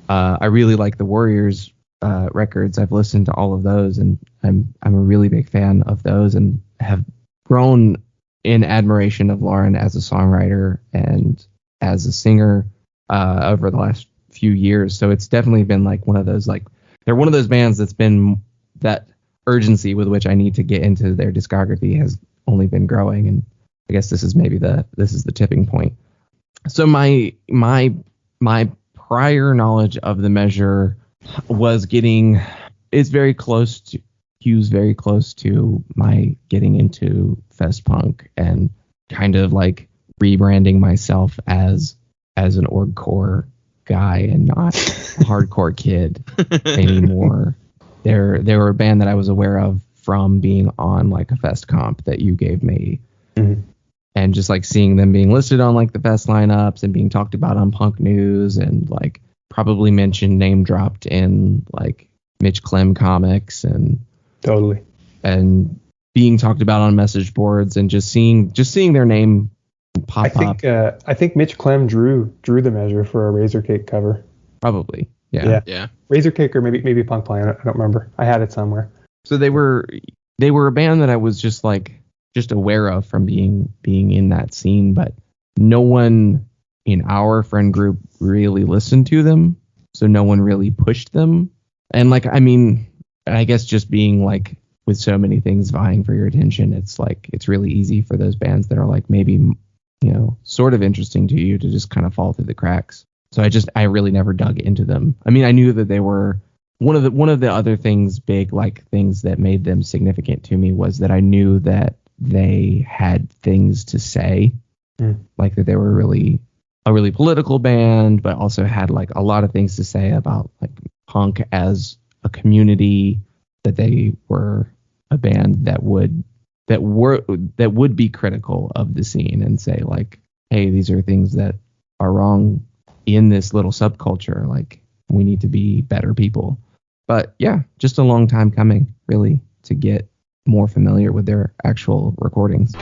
I really like the Warriors records. I've listened to all of those, and I'm a really big fan of those, and have grown in admiration of Lauren as a songwriter and as a singer over the last few years. So it's definitely been like one of those, like they're one of those bands that's been, that urgency with which I need to get into their discography has only been growing, and I guess this is the tipping point. So my prior knowledge of the Measure was very close to my getting into fest punk and kind of like rebranding myself as an orgcore guy and not a hardcore kid anymore. They were a band that I was aware of from being on like a fest comp that you gave me. Mm-hmm. And just like seeing them being listed on like the fest lineups and being talked about on Punk News and like probably mentioned, name dropped in like Mitch Clem comics and totally, and being talked about on message boards, and just seeing their name pop up. I think Mitch Clem drew the Measure for a Razor Cake cover. Probably. Yeah. Razor Cake or maybe Punk Play. I don't remember. I had it somewhere. So they were a band that I was just aware of from being in that scene, but no one in our friend group really listened to them. So no one really pushed them. And like, I mean, I guess just being like with so many things vying for your attention, it's like, it's really easy for those bands that are like maybe, sort of interesting to you to just kind of fall through the cracks. So I really never dug into them. I mean, I knew that they were one of the other things, big like things that made them significant to me was that I knew that they had things to say, like that they were a really political band, but also had like a lot of things to say about like punk as a community, that they were a band that would be critical of the scene and say like, hey, these are things that are wrong in this little subculture. Like, we need to be better people. But yeah, just a long time coming, really, to get more familiar with their actual recordings.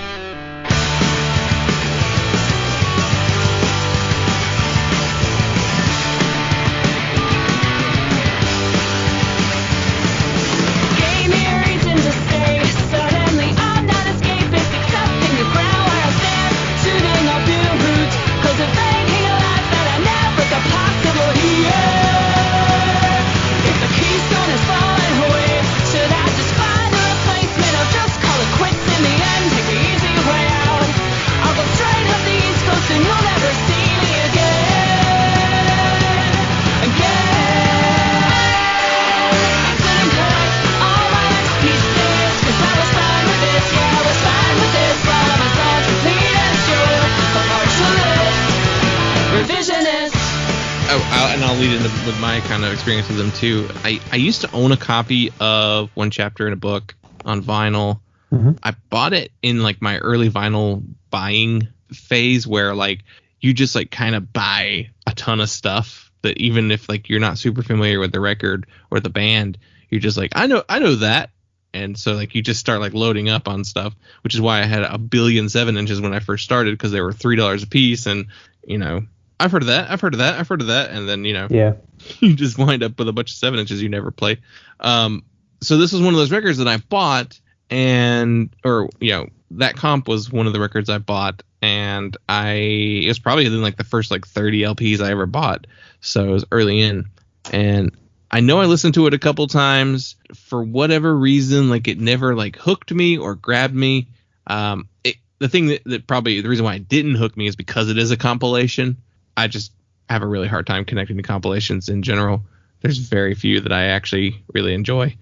And I'll lead into with my kind of experience with them too. I used to own a copy of One Chapter in a Book on vinyl. Mm-hmm. I bought it in like my early vinyl buying phase where like you just like kind of buy a ton of stuff that even if like you're not super familiar with the record or the band, you're just like, I know that. And so like you just start like loading up on stuff, which is why I had a billion 7-inches when I first started, because they were $3 a piece. And, you know, I've heard of that. And then, you know, you just wind up with a bunch of 7-inches you never play. So this was one of those records that I bought, that comp was one of the records I bought, and it was probably in like the first like 30 LPs I ever bought. So it was early in, and I know I listened to it a couple times. For whatever reason, like it never like hooked me or grabbed me. The thing that probably the reason why it didn't hook me is because it is a compilation. I just have a really hard time connecting to compilations in general. There's very few that I actually really enjoy,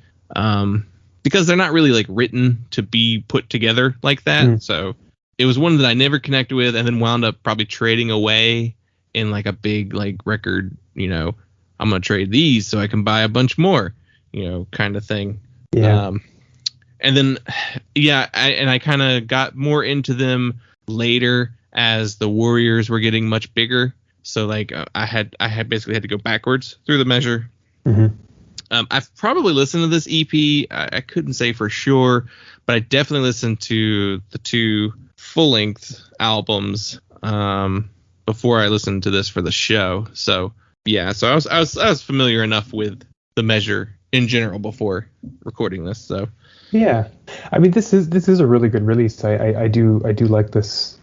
because they're not really like written to be put together like that. So it was one that I never connected with, and then wound up probably trading away in like a big like record, you know, I'm going to trade these so I can buy a bunch more, you know, kind of thing. Yeah. And then, I kind of got more into them later as the Warriors were getting much bigger. So like I had basically had to go backwards through the measure. Mm-hmm. I've probably listened to this EP. I couldn't say for sure, but I definitely listened to the 2 full-length albums before I listened to this for the show. So yeah, so I was familiar enough with the measure in general before recording this. So yeah, I mean this is a really good release. I do like this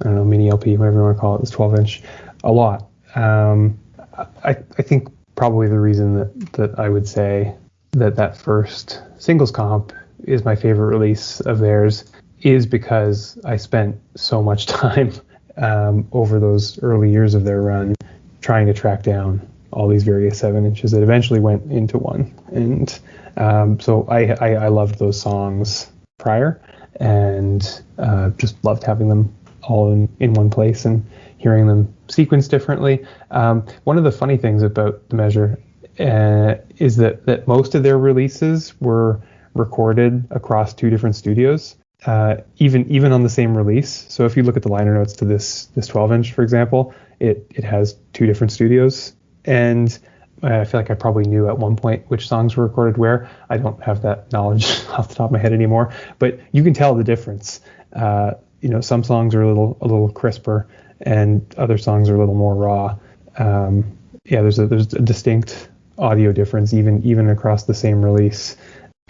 I don't know, mini LP, whatever you want to call it, this 12-inch, a lot. I think probably the reason that I would say that first singles comp is my favorite release of theirs is because I spent so much time over those early years of their run trying to track down all these various 7-inches that eventually went into one. And so I loved those songs prior, and just loved having them all in one place and hearing them sequenced differently. One of the funny things about the measure is that most of their releases were recorded across 2 different studios, even on the same release. So if you look at the liner notes to this 12-inch, for example, it has 2 different studios. And I feel like I probably knew at one point which songs were recorded where. I don't have that knowledge off the top of my head anymore, but you can tell the difference. You know, some songs are a little crisper, and other songs are a little more raw. There's a distinct audio difference even across the same release,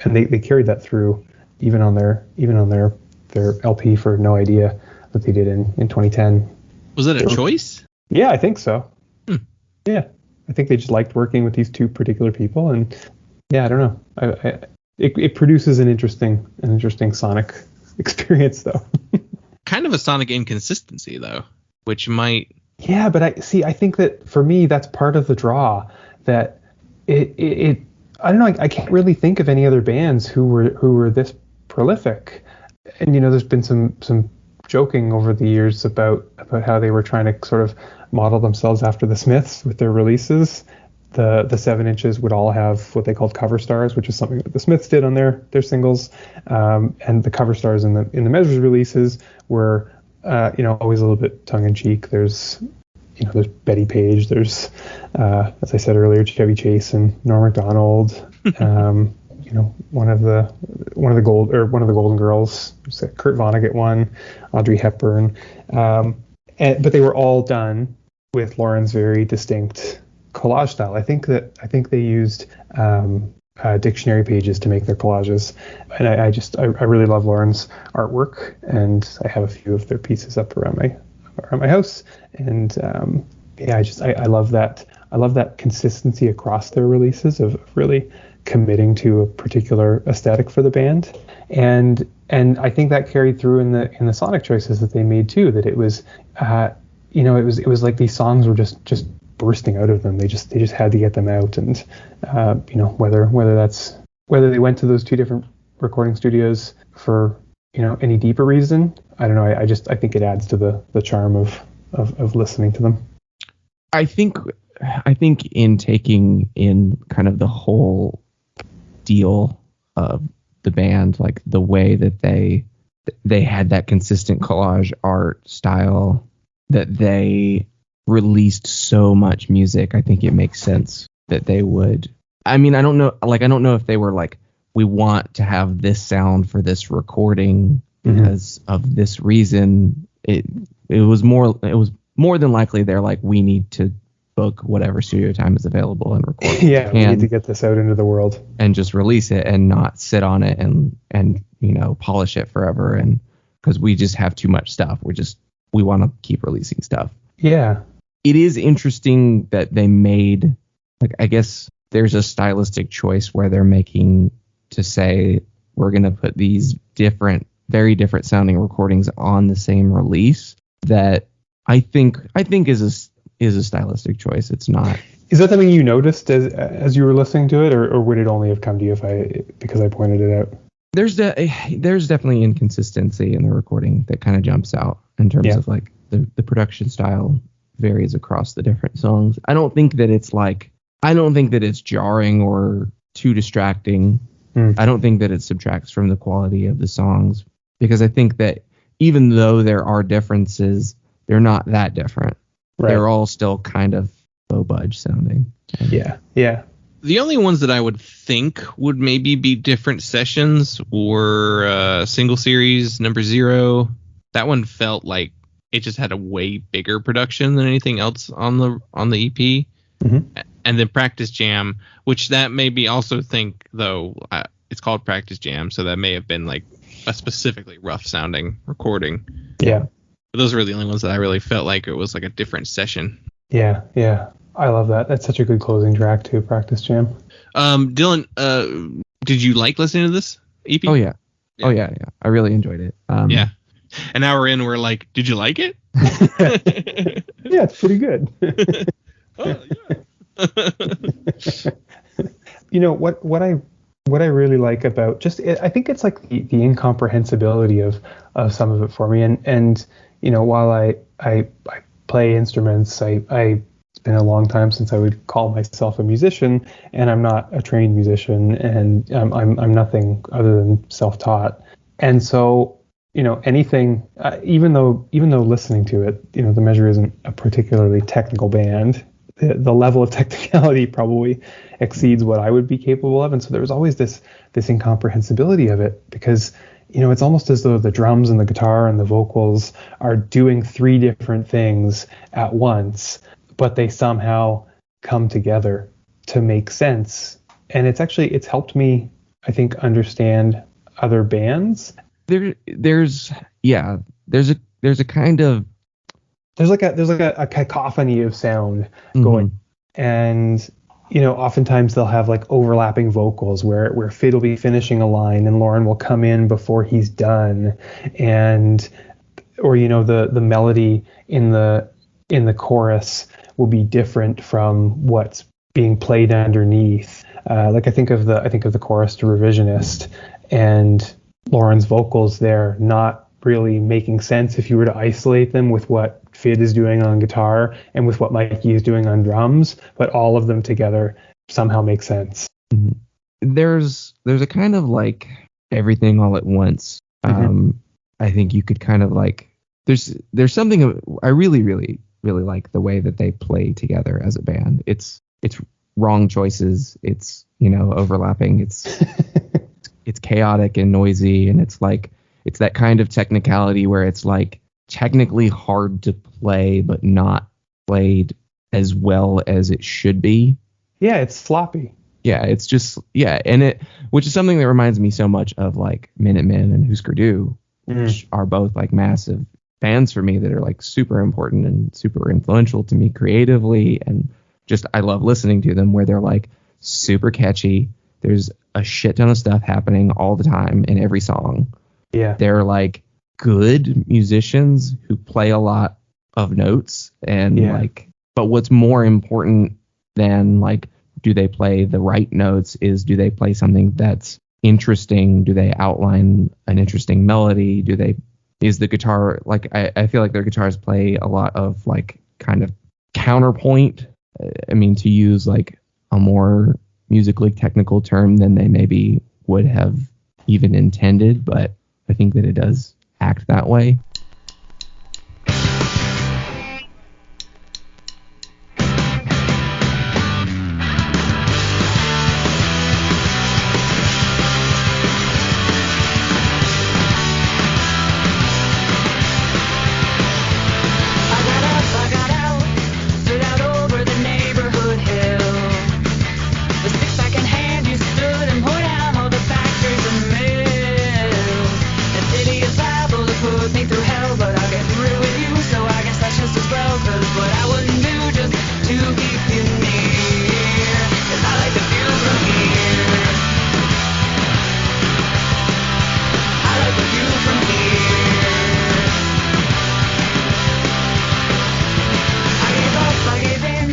and they carried that through even on their LP for No Idea that they did in 2010. Was that a choice? Yeah, I think so. Yeah, I think they just liked working with these 2 particular people, and yeah, I don't know. It produces an interesting sonic experience though. Kind of a sonic inconsistency though, which might. Yeah, but I think that for me that's part of the draw. That it I don't know. I can't really think of any other bands who were this prolific. And you know, there's been some joking over the years about how they were trying to sort of model themselves after the Smiths with their releases. The 7-inches would all have what they called cover stars, which is something that the Smiths did on their singles. And the cover stars in the Measures releases were always a little bit tongue in cheek. There's Betty Page, there's as I said earlier, Chevy Chase and Norm Macdonald. One of the Golden Girls, Kurt Vonnegut one, Audrey Hepburn. But they were all done with Lauren's very distinct collage style. I think they used dictionary pages to make their collages, and I really love Lauren's artwork, and I have a few of their pieces up around my house, and I love that consistency across their releases of really committing to a particular aesthetic for the band, and I think that carried through in the sonic choices that they made too. That it was it was like these songs were just bursting out of them. They just had to get them out, and whether they went to those 2 different recording studios for any deeper reason, I don't know. I think it adds to the charm of listening to them. I think in taking in kind of the whole deal of the band, like the way that they had that consistent collage art style, that they released so much music, I think it makes sense that they would. I mean, I don't know if they were like, we want to have this sound for this recording because of this reason. It was more than likely they're like, we need to book whatever studio time is available and record. Yeah, we need to get this out into the world and just release it and not sit on it and polish it forever. And because we just have too much stuff, we want to keep releasing stuff. Yeah, it is interesting that they made, like, I guess there's a stylistic choice where they're making to say we're going to put these very different sounding recordings on the same release, that I think is a stylistic choice. It's not. Is that something you noticed as you were listening to it, or would it only have come to you because I pointed it out? There's definitely inconsistency in the recording that kind of jumps out in terms of like the production style varies across the different songs. I don't think that it's jarring or too distracting. I don't think that it subtracts from the quality of the songs, because I think that even though there are differences, they're not that different. Right. They're all still kind of low budge sounding. Yeah. The only ones that I would think would maybe be different sessions were Single Series Number 0. That one felt like it just had a way bigger production than anything else on the EP. And then Practice Jam, which that made me also think, though, it's called Practice Jam, so that may have been like a specifically rough sounding recording. Yeah. But those were the only ones that I really felt like it was like a different session. Yeah. I love that. That's such a good closing track too, Practice Jam. Dylan, did you like listening to this EP? Oh yeah. Oh yeah. I really enjoyed it. Yeah. An hour in, we're like, did you like it? Yeah, it's pretty good. Oh yeah. What I really like about I think it's like the incomprehensibility of some of it for me, and while I play instruments, it's been a long time since I would call myself a musician, and I'm not a trained musician, and I'm nothing other than self-taught. And so, anything, even though listening to it, the Measure isn't a particularly technical band, the level of technicality probably exceeds what I would be capable of. And so there was always this incomprehensibility of it, because it's almost as though the drums and the guitar and the vocals are doing three different things at once, but they somehow come together to make sense. And it's helped me, I think, understand other bands. There's a kind of, there's like a cacophony of sound going, and oftentimes they'll have like overlapping vocals where Fid will be finishing a line and Lauren will come in before he's done, or the melody in the chorus will be different from what's being played underneath. Like I think of the chorus to Revisionist, and Lauren's vocals there not really making sense if you were to isolate them with what Fid is doing on guitar and with what Mikey is doing on drums, but all of them together somehow make sense. There's a kind of like everything all at once. I think you could kind of like, there's something I really, really, really like the way that they play together as a band. It's wrong choices. It's, overlapping. It's chaotic and noisy, and it's like, it's that kind of technicality where it's like technically hard to play, but not played as well as it should be. Yeah, it's sloppy. Yeah, it's just, and which is something that reminds me so much of like Minutemen and Husker Du, which are both like massive bands for me that are like super important and super influential to me creatively, and just I love listening to them, where they're like super catchy. There's a shit ton of stuff happening all the time in every song. Yeah. They're like good musicians who play a lot of notes, and but what's more important than like, do they play the right notes, is do they play something that's interesting? Do they outline an interesting melody? Is the guitar, like, I feel like their guitars play a lot of like kind of counterpoint. I mean, to use like a more musically technical term than they maybe would have even intended, but I think that it does act that way.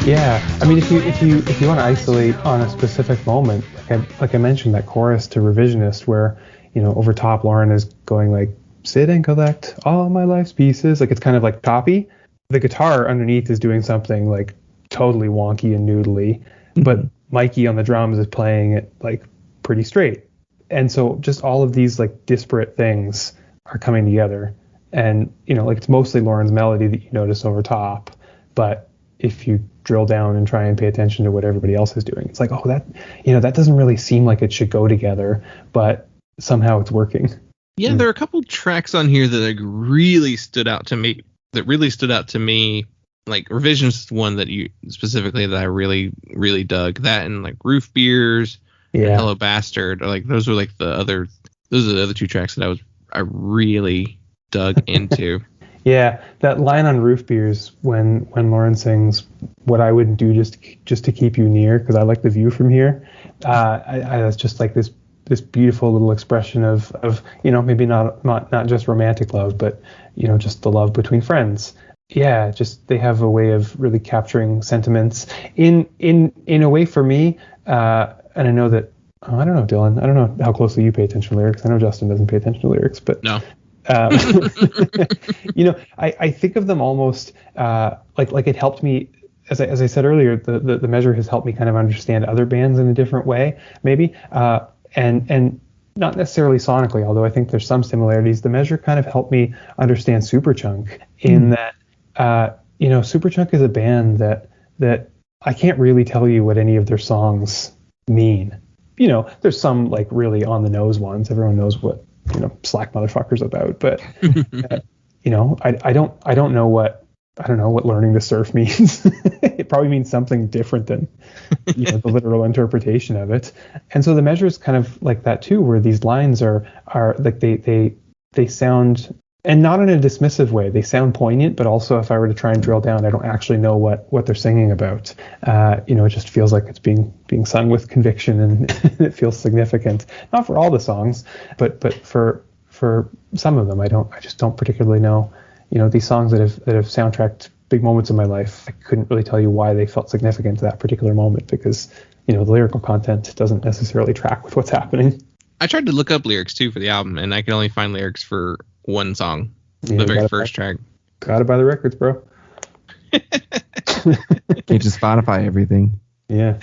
Yeah, I mean, if you want to isolate on a specific moment, like I mentioned, that chorus to Revisionist, where over top Lauren is going like, "Sit and collect all my life's pieces," like it's kind of like choppy. The guitar underneath is doing something like totally wonky and noodly, but Mikey on the drums is playing it like pretty straight, and so just all of these like disparate things are coming together, and like it's mostly Lauren's melody that you notice over top, but if you drill down and try and pay attention to what everybody else is doing, it's like, oh, that that doesn't really seem like it should go together, but somehow it's working. Yeah, there are a couple tracks on here that like really stood out to me. Like Revisionist one that you specifically that I really, really dug. That and like Roof Beers and Hello Bastard. Or like those are like the other two tracks that I really dug into. Yeah, that line on Roof Beers when Lauren sings, "What I wouldn't do just to keep you near, because I like the view from here." It's just like this beautiful little expression of maybe not just romantic love, but just the love between friends. Yeah, just they have a way of really capturing sentiments in a way for me. And I know that I don't know, Dylan. I don't know how closely you pay attention to lyrics. I know Justin doesn't pay attention to lyrics, but no. I think of them almost like it helped me, as I said earlier, the measure has helped me kind of understand other bands in a different way, maybe, and not necessarily sonically, although I think there's some similarities. The measure kind of helped me understand Superchunk in that, Superchunk is a band that I can't really tell you what any of their songs mean. There's some like really on the nose ones. Everyone knows what Slack Motherfucker's about, but I don't know what learning to surf means. It probably means something different than the literal interpretation of it. And so the measure is kind of like that too, where these lines are like they sound, and not in a dismissive way, they sound poignant, but also if I were to try and drill down, I don't actually know what they're singing about. It just feels like it's being sung with conviction, and it feels significant. Not for all the songs, but for some of them, I just don't particularly know. These songs that have soundtracked big moments in my life, I couldn't really tell you why they felt significant to that particular moment, because the lyrical content doesn't necessarily track with what's happening. I tried to look up lyrics too for the album, and I could only find lyrics for one song, the very first track. Gotta buy the records, bro. You just Spotify everything. Yeah.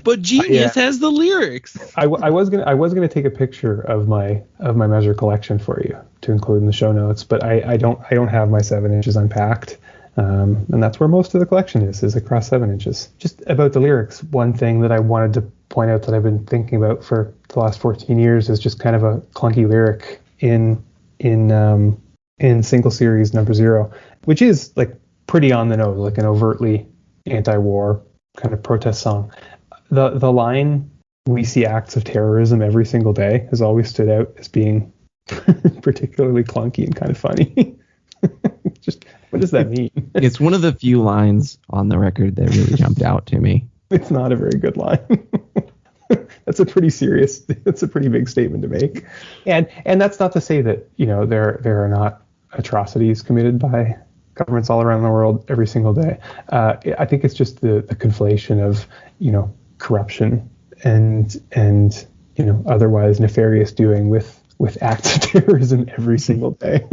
But Genius has the lyrics. I was gonna take a picture of my measure collection for you to include in the show notes, but I don't have my 7 inches unpacked. And that's where most of the collection is across 7 inches. Just about the lyrics, one thing that I wanted to point out that I've been thinking about for the last 14 years is just kind of a clunky lyric in single series number 0, which is like pretty on the nose, like an overtly anti-war kind of protest song. The line, "We see acts of terrorism every single day," has always stood out as being particularly clunky and kind of funny. Just what does that mean? It's one of the few lines on the record that really jumped out to me. It's not a very good line. That's a pretty big statement to make. And that's not to say that, there are not atrocities committed by governments all around the world every single day. I think it's just the conflation of, corruption and otherwise nefarious doing with acts of terrorism every single day.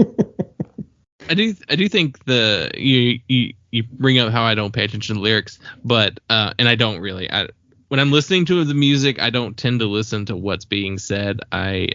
do think you bring up how I don't pay attention to lyrics, but and I don't really. When I'm listening to the music, I don't tend to listen to what's being said. I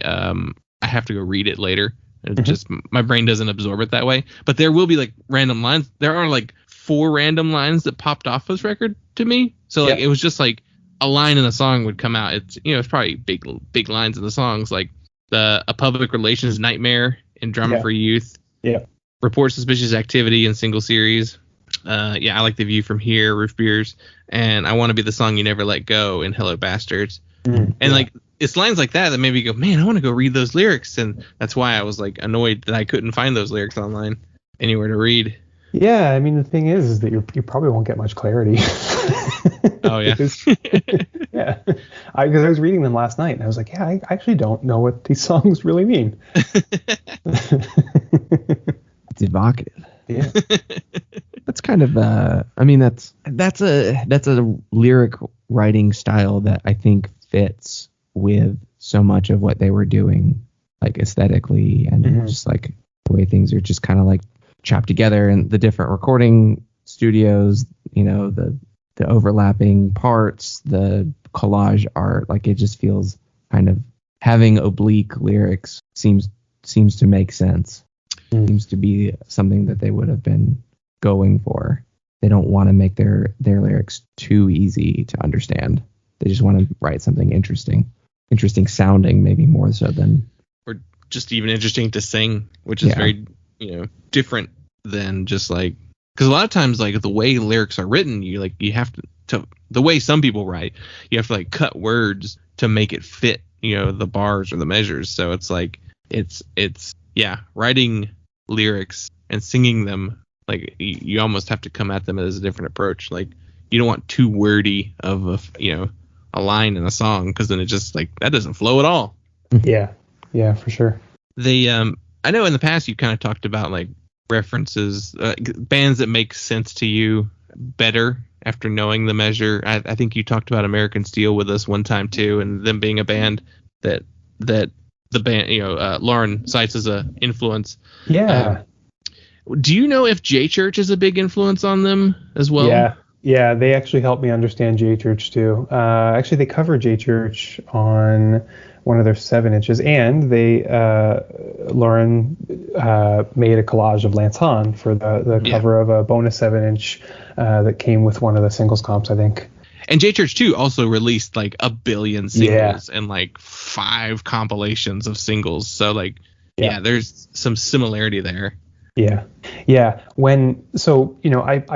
have to go read it later. It just my brain doesn't absorb it that way. But there will be like random lines. There are like 4 random lines that popped off this record to me. So like it was just like a line in a song would come out. It's probably big lines in the songs, like a public relations nightmare in Drama for Youth. Yeah. Report suspicious activity in single series. I like the view from here, Roof Beers, and I want to be the song you never let go in Hello Bastards. Like it's lines like that made me go, man, I want to go read those lyrics, and that's why I was like annoyed that I couldn't find those lyrics online anywhere to read. Yeah, I mean the thing is that you probably won't get much clarity. Oh yeah. Because I was reading them last night and I was like, yeah, I actually don't know what these songs really mean. It's evocative. Yeah. That's kind of that's a lyric writing style that I think fits with so much of what they were doing, like aesthetically and just like the way things are just kind of like chopped together, and the different recording studios, the overlapping parts, the collage art, like it just feels kind of having oblique lyrics seems to make sense. Seems to be something that they would have been going for. They don't want to make their lyrics too easy to understand. They just want to write something interesting sounding, maybe more so than, or just even interesting to sing, which is very different than just like, because a lot of times like the way lyrics are written, you have to the way some people write, you have to like cut words to make it fit the bars or the measures. So it's like it's writing lyrics and singing them, like you almost have to come at them as a different approach. Like you don't want too wordy of a line in a song, because then it just like that doesn't flow at all. Yeah, for sure. I know in the past you kind of talked about like references, bands that make sense to you better after knowing the measure. I think you talked about American Steel with us one time too, and them being a band that the band Lauren cites as a influence. Do you know if J Church is a big influence on them as well? Yeah, they actually helped me understand J Church too. Actually, they covered J Church on one of their 7-inches, and Lauren made a collage of Lance Hahn for the cover of a bonus 7-inch that came with one of the singles comps, I think. And J Church too also released like a billion singles and like 5 compilations of singles. So like there's some similarity there. Yeah. I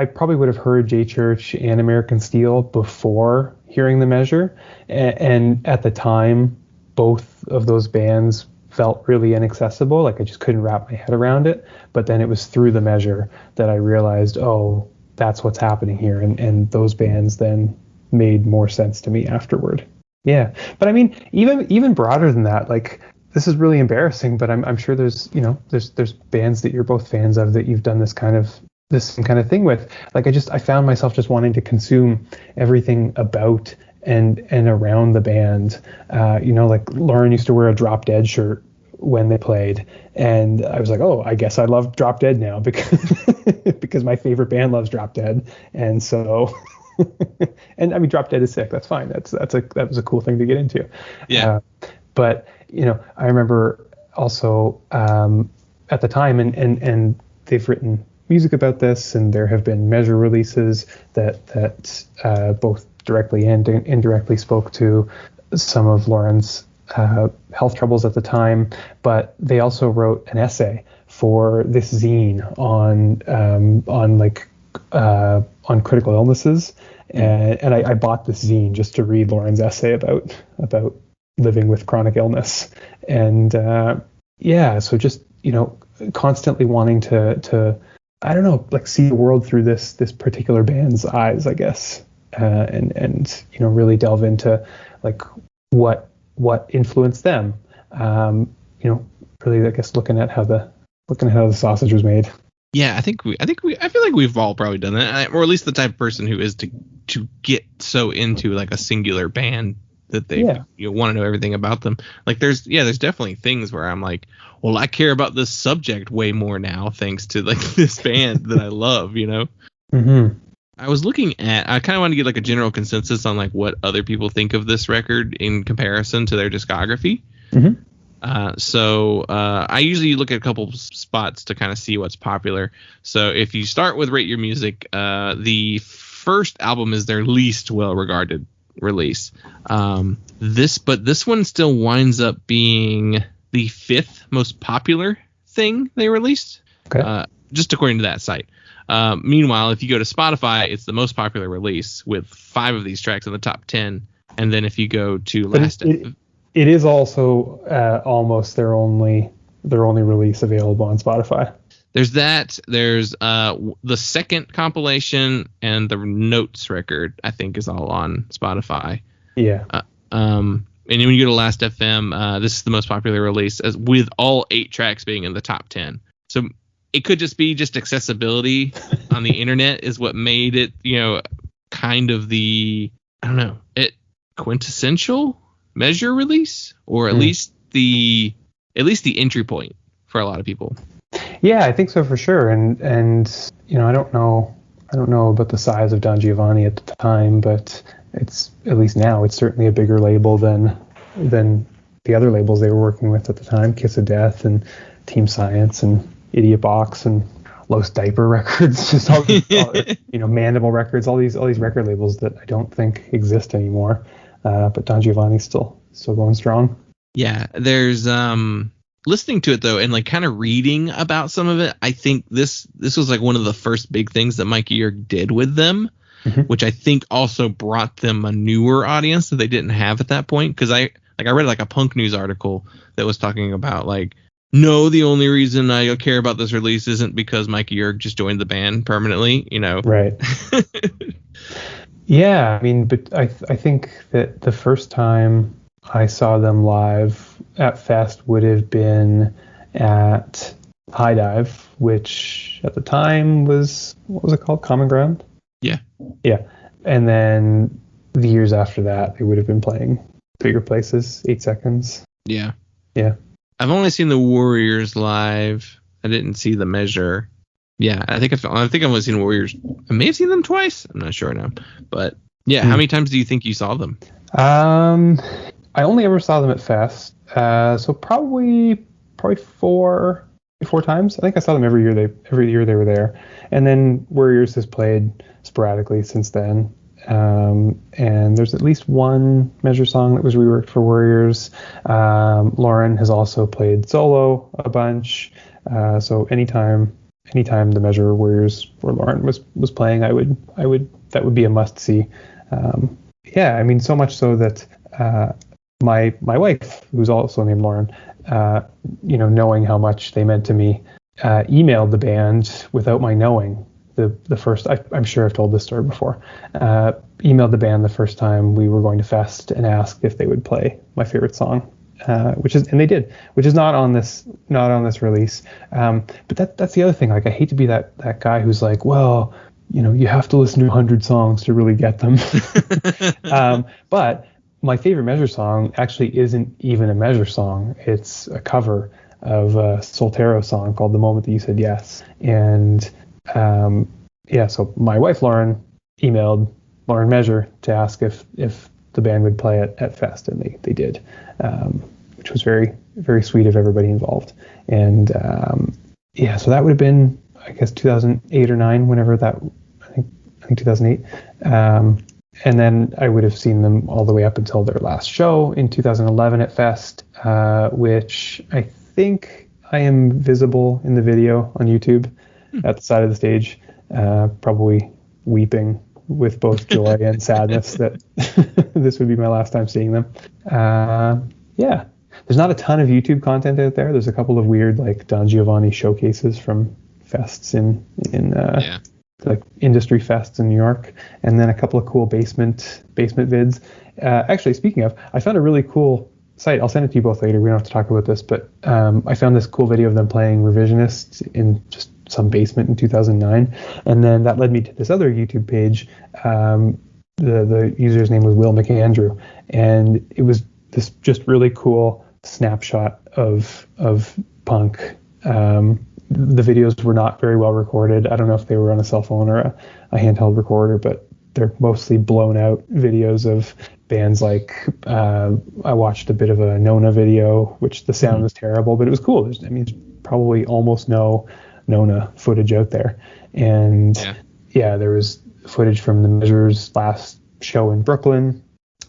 probably would have heard J Church and American Steel before hearing the measure, and at the time both of those bands felt really inaccessible. Like I just couldn't wrap my head around it. But then it was through the measure that I realized, oh, that's what's happening here, and those bands then made more sense to me afterward. Yeah, but I mean, even broader than that, like. This is really embarrassing, but I'm sure there's bands that you're both fans of that you've done this kind of thing with. Like I found myself just wanting to consume everything about and around the band. Like Lauren used to wear a Drop Dead shirt when they played, and I was like, oh, I guess I love Drop Dead now because my favorite band loves Drop Dead, and so. And I mean, Drop Dead is sick. That's fine. That was a cool thing to get into. Yeah. But I remember also at the time, and they've written music about this, and there have been measure releases that both directly and indirectly spoke to some of Lauren's health troubles at the time. But they also wrote an essay for this zine on critical illnesses, and I bought this zine just to read Lauren's essay about living with chronic illness. And so just constantly wanting to I don't know, like see the world through this particular band's eyes, I guess, and really delve into like what influenced them, really I guess looking at how the sausage was made. Yeah, I feel like we've all probably done that, or at least the type of person who is to get so into like a singular band that they want to know everything about them. Like there's definitely things where I'm like, well, I care about this subject way more now thanks to like this band that I love, Mm-hmm. I was looking at, I kind of want to get like a general consensus on like what other people think of this record in comparison to their discography. Mm-hmm. So I usually look at a couple spots to kind of see what's popular. So if you start with Rate Your Music, the first album is their least well-regarded release. This one still winds up being the 5th most popular thing they released. Okay. Just according to that site. Meanwhile, if you go to Spotify, it's the most popular release with 5 of these tracks in the top 10. And then if you go to it is also almost their only release available on Spotify. There's that. There's the second compilation and the Notes record, I think, is all on Spotify. Yeah. And then when you go to Last FM, this is the most popular release, with all 8 tracks being in the top 10. So it could just be accessibility on the internet is what made it, kind of the, I don't know, quintessential Measure release, or at least the entry point for a lot of people. Yeah, I think so for sure. And I don't know about the size of Don Giovanni at the time, but it's, at least now, it's certainly a bigger label than the other labels they were working with at the time, Kiss of Death and Team Science and Idiot Box and Los Diaper Records, just all Mandible Records, all these record labels that I don't think exist anymore. But Don Giovanni's still going strong. Yeah, there's listening to it though, and like kind of reading about some of it. I think this was like one of the first big things that Mikey Yerg did with them, which I think also brought them a newer audience that they didn't have at that point. Because I read like a Punk News article that was talking about like, no, the only reason I care about this release isn't because Mikey Yerg just joined the band permanently, Right. Yeah, I mean, but I think that the first time I saw them live at Fest would have been at High Dive, which at the time was, what was it called? Common Ground? Yeah. Yeah. And then the years after that, they would have been playing bigger places, 8 Seconds. Yeah. Yeah. I've only seen the Warriors live. I didn't see the Measure. Yeah, I think I've only seen Warriors. I may have seen them twice. I'm not sure now. But yeah, how many times do you think you saw them? I only ever saw them at Fest. So probably 4 times. I think I saw them every year they were there. And then Warriors has played sporadically since then. And there's at least one Measure song that was reworked for Warriors. Lauren has also played solo a bunch. So anytime the Measure, Warriors, or Lauren was playing, I would that would be a must see. Yeah, I mean, so much so that my wife, who's also named Lauren, knowing how much they meant to me, emailed the band without my knowing. The first, I'm sure I've told this story before, emailed the band the first time we were going to Fest and asked if they would play my favorite song, and they did, which is not on this release. But that's the other thing. Like, I hate to be that guy who's like, well, you have to listen to 100 songs to really get them. But my favorite Measure song actually isn't even a Measure song. It's a cover of a Soltero song called "The Moment That You Said Yes." And so my wife Lauren emailed Lauren Measure to ask if the band would play it at Fest, and they did, which was very, very sweet of everybody involved. And so that would have been, I guess, 2008 or 9, whenever that, I think 2008. And then I would have seen them all the way up until their last show in 2011 at Fest, which I think I am visible in the video on YouTube at the side of the stage, probably weeping with both joy and sadness that this would be my last time seeing them. Yeah, there's not a ton of YouTube content out there. There's a couple of weird, like, Don Giovanni showcases from fests in like industry fests in New York, and then a couple of cool basement vids. Actually, speaking of, I found a really cool site. I'll send it to you both later. We don't have to talk about this, but I found this cool video of them playing Revisionist in just some basement in 2009, and then that led me to this other YouTube page the user's name was Will McAndrew, and it was this just really cool snapshot of punk. The videos were not very well recorded. I don't know if they were on a cell phone or a handheld recorder, but they're mostly blown out videos of bands like, I watched a bit of a Nona video, which the sound was terrible, but it was cool. There's probably almost no Nona footage out there. And there was footage from the Measure's last show in Brooklyn.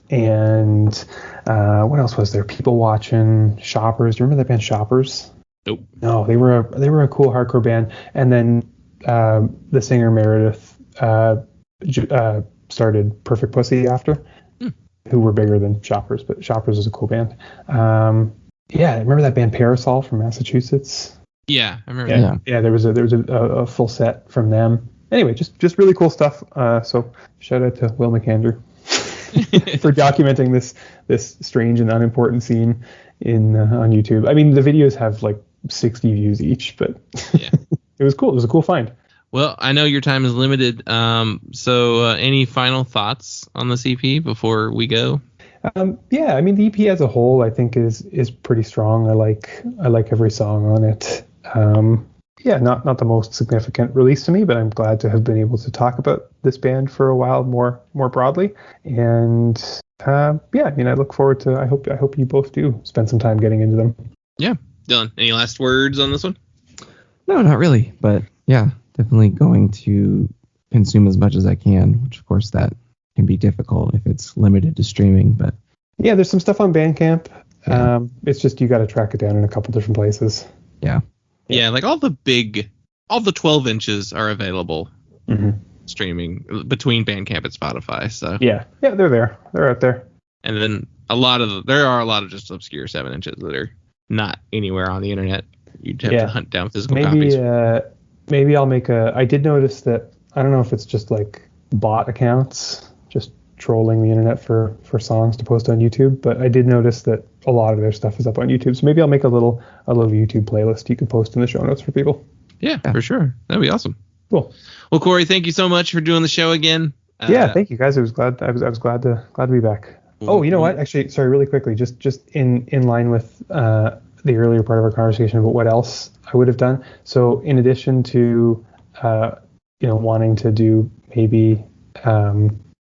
And what else was there? People watching, Shoppers. Do you remember that band Shoppers? Nope. No, they were a cool hardcore band. And then the singer Meredith started Perfect Pussy after, who were bigger than Shoppers, but Shoppers is a cool band. Remember that band Parasol from Massachusetts? Yeah, I remember that. Yeah, there was a full set from them. Anyway, just really cool stuff. So shout out to Will McAndrew for documenting this strange and unimportant scene on YouTube. I mean, the videos have like 60 views each, but it was cool. It was a cool find. Well, I know your time is limited. So any final thoughts on this EP before we go? I mean, the EP as a whole, I think is pretty strong. I like every song on it. Not the most significant release to me, but I'm glad to have been able to talk about this band for a while more broadly. And I look forward to. I hope you both do spend some time getting into them. Yeah, Dylan, any last words on this one? No, not really. But yeah, definitely going to consume as much as I can, which of course that can be difficult if it's limited to streaming. But yeah, there's some stuff on Bandcamp. Yeah. It's just you got to track it down in a couple different places. Yeah. Yeah, like all the 12 inches are available streaming between Bandcamp and Spotify. So yeah, they're there. They're out there. And then there are a lot of just obscure 7 inches that are not anywhere on the internet. You'd have to hunt down physical copies. Maybe I'll make I did notice that, I don't know if it's just like bot accounts just trolling the internet for songs to post on YouTube, but I did notice that a lot of their stuff is up on YouTube. So maybe I'll make a little YouTube playlist you can post in the show notes for people. Yeah, for sure. That'd be awesome. Cool. Well, Cory, thank you so much for doing the show again. Thank you guys. I was glad to be back. Oh, you know what? Actually, sorry, really quickly, just in line with the earlier part of our conversation about what else I would have done. So in addition to wanting to do maybe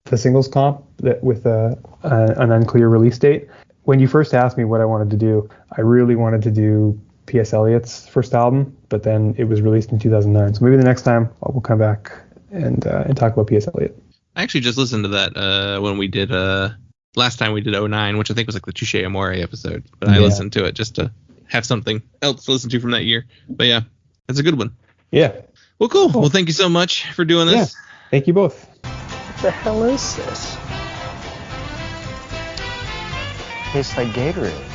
the singles comp that with an unclear release date, when you first asked me what I wanted to do, I really wanted to do P.S. Eliot's first album, but then it was released in 2009. So maybe the next time we'll come back and talk about P.S. Eliot. I actually just listened to that when we did last time we did 09, which I think was like the Touche Amore episode. But I listened to it just to have something else to listen to from that year. But yeah, that's a good one. Yeah. Well, cool. Well, thank you so much for doing this. Yeah. Thank you both. What the hell is this? Tastes like Gatorade.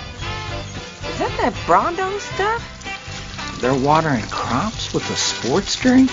Is that Brando stuff? They're watering crops with a sports drink?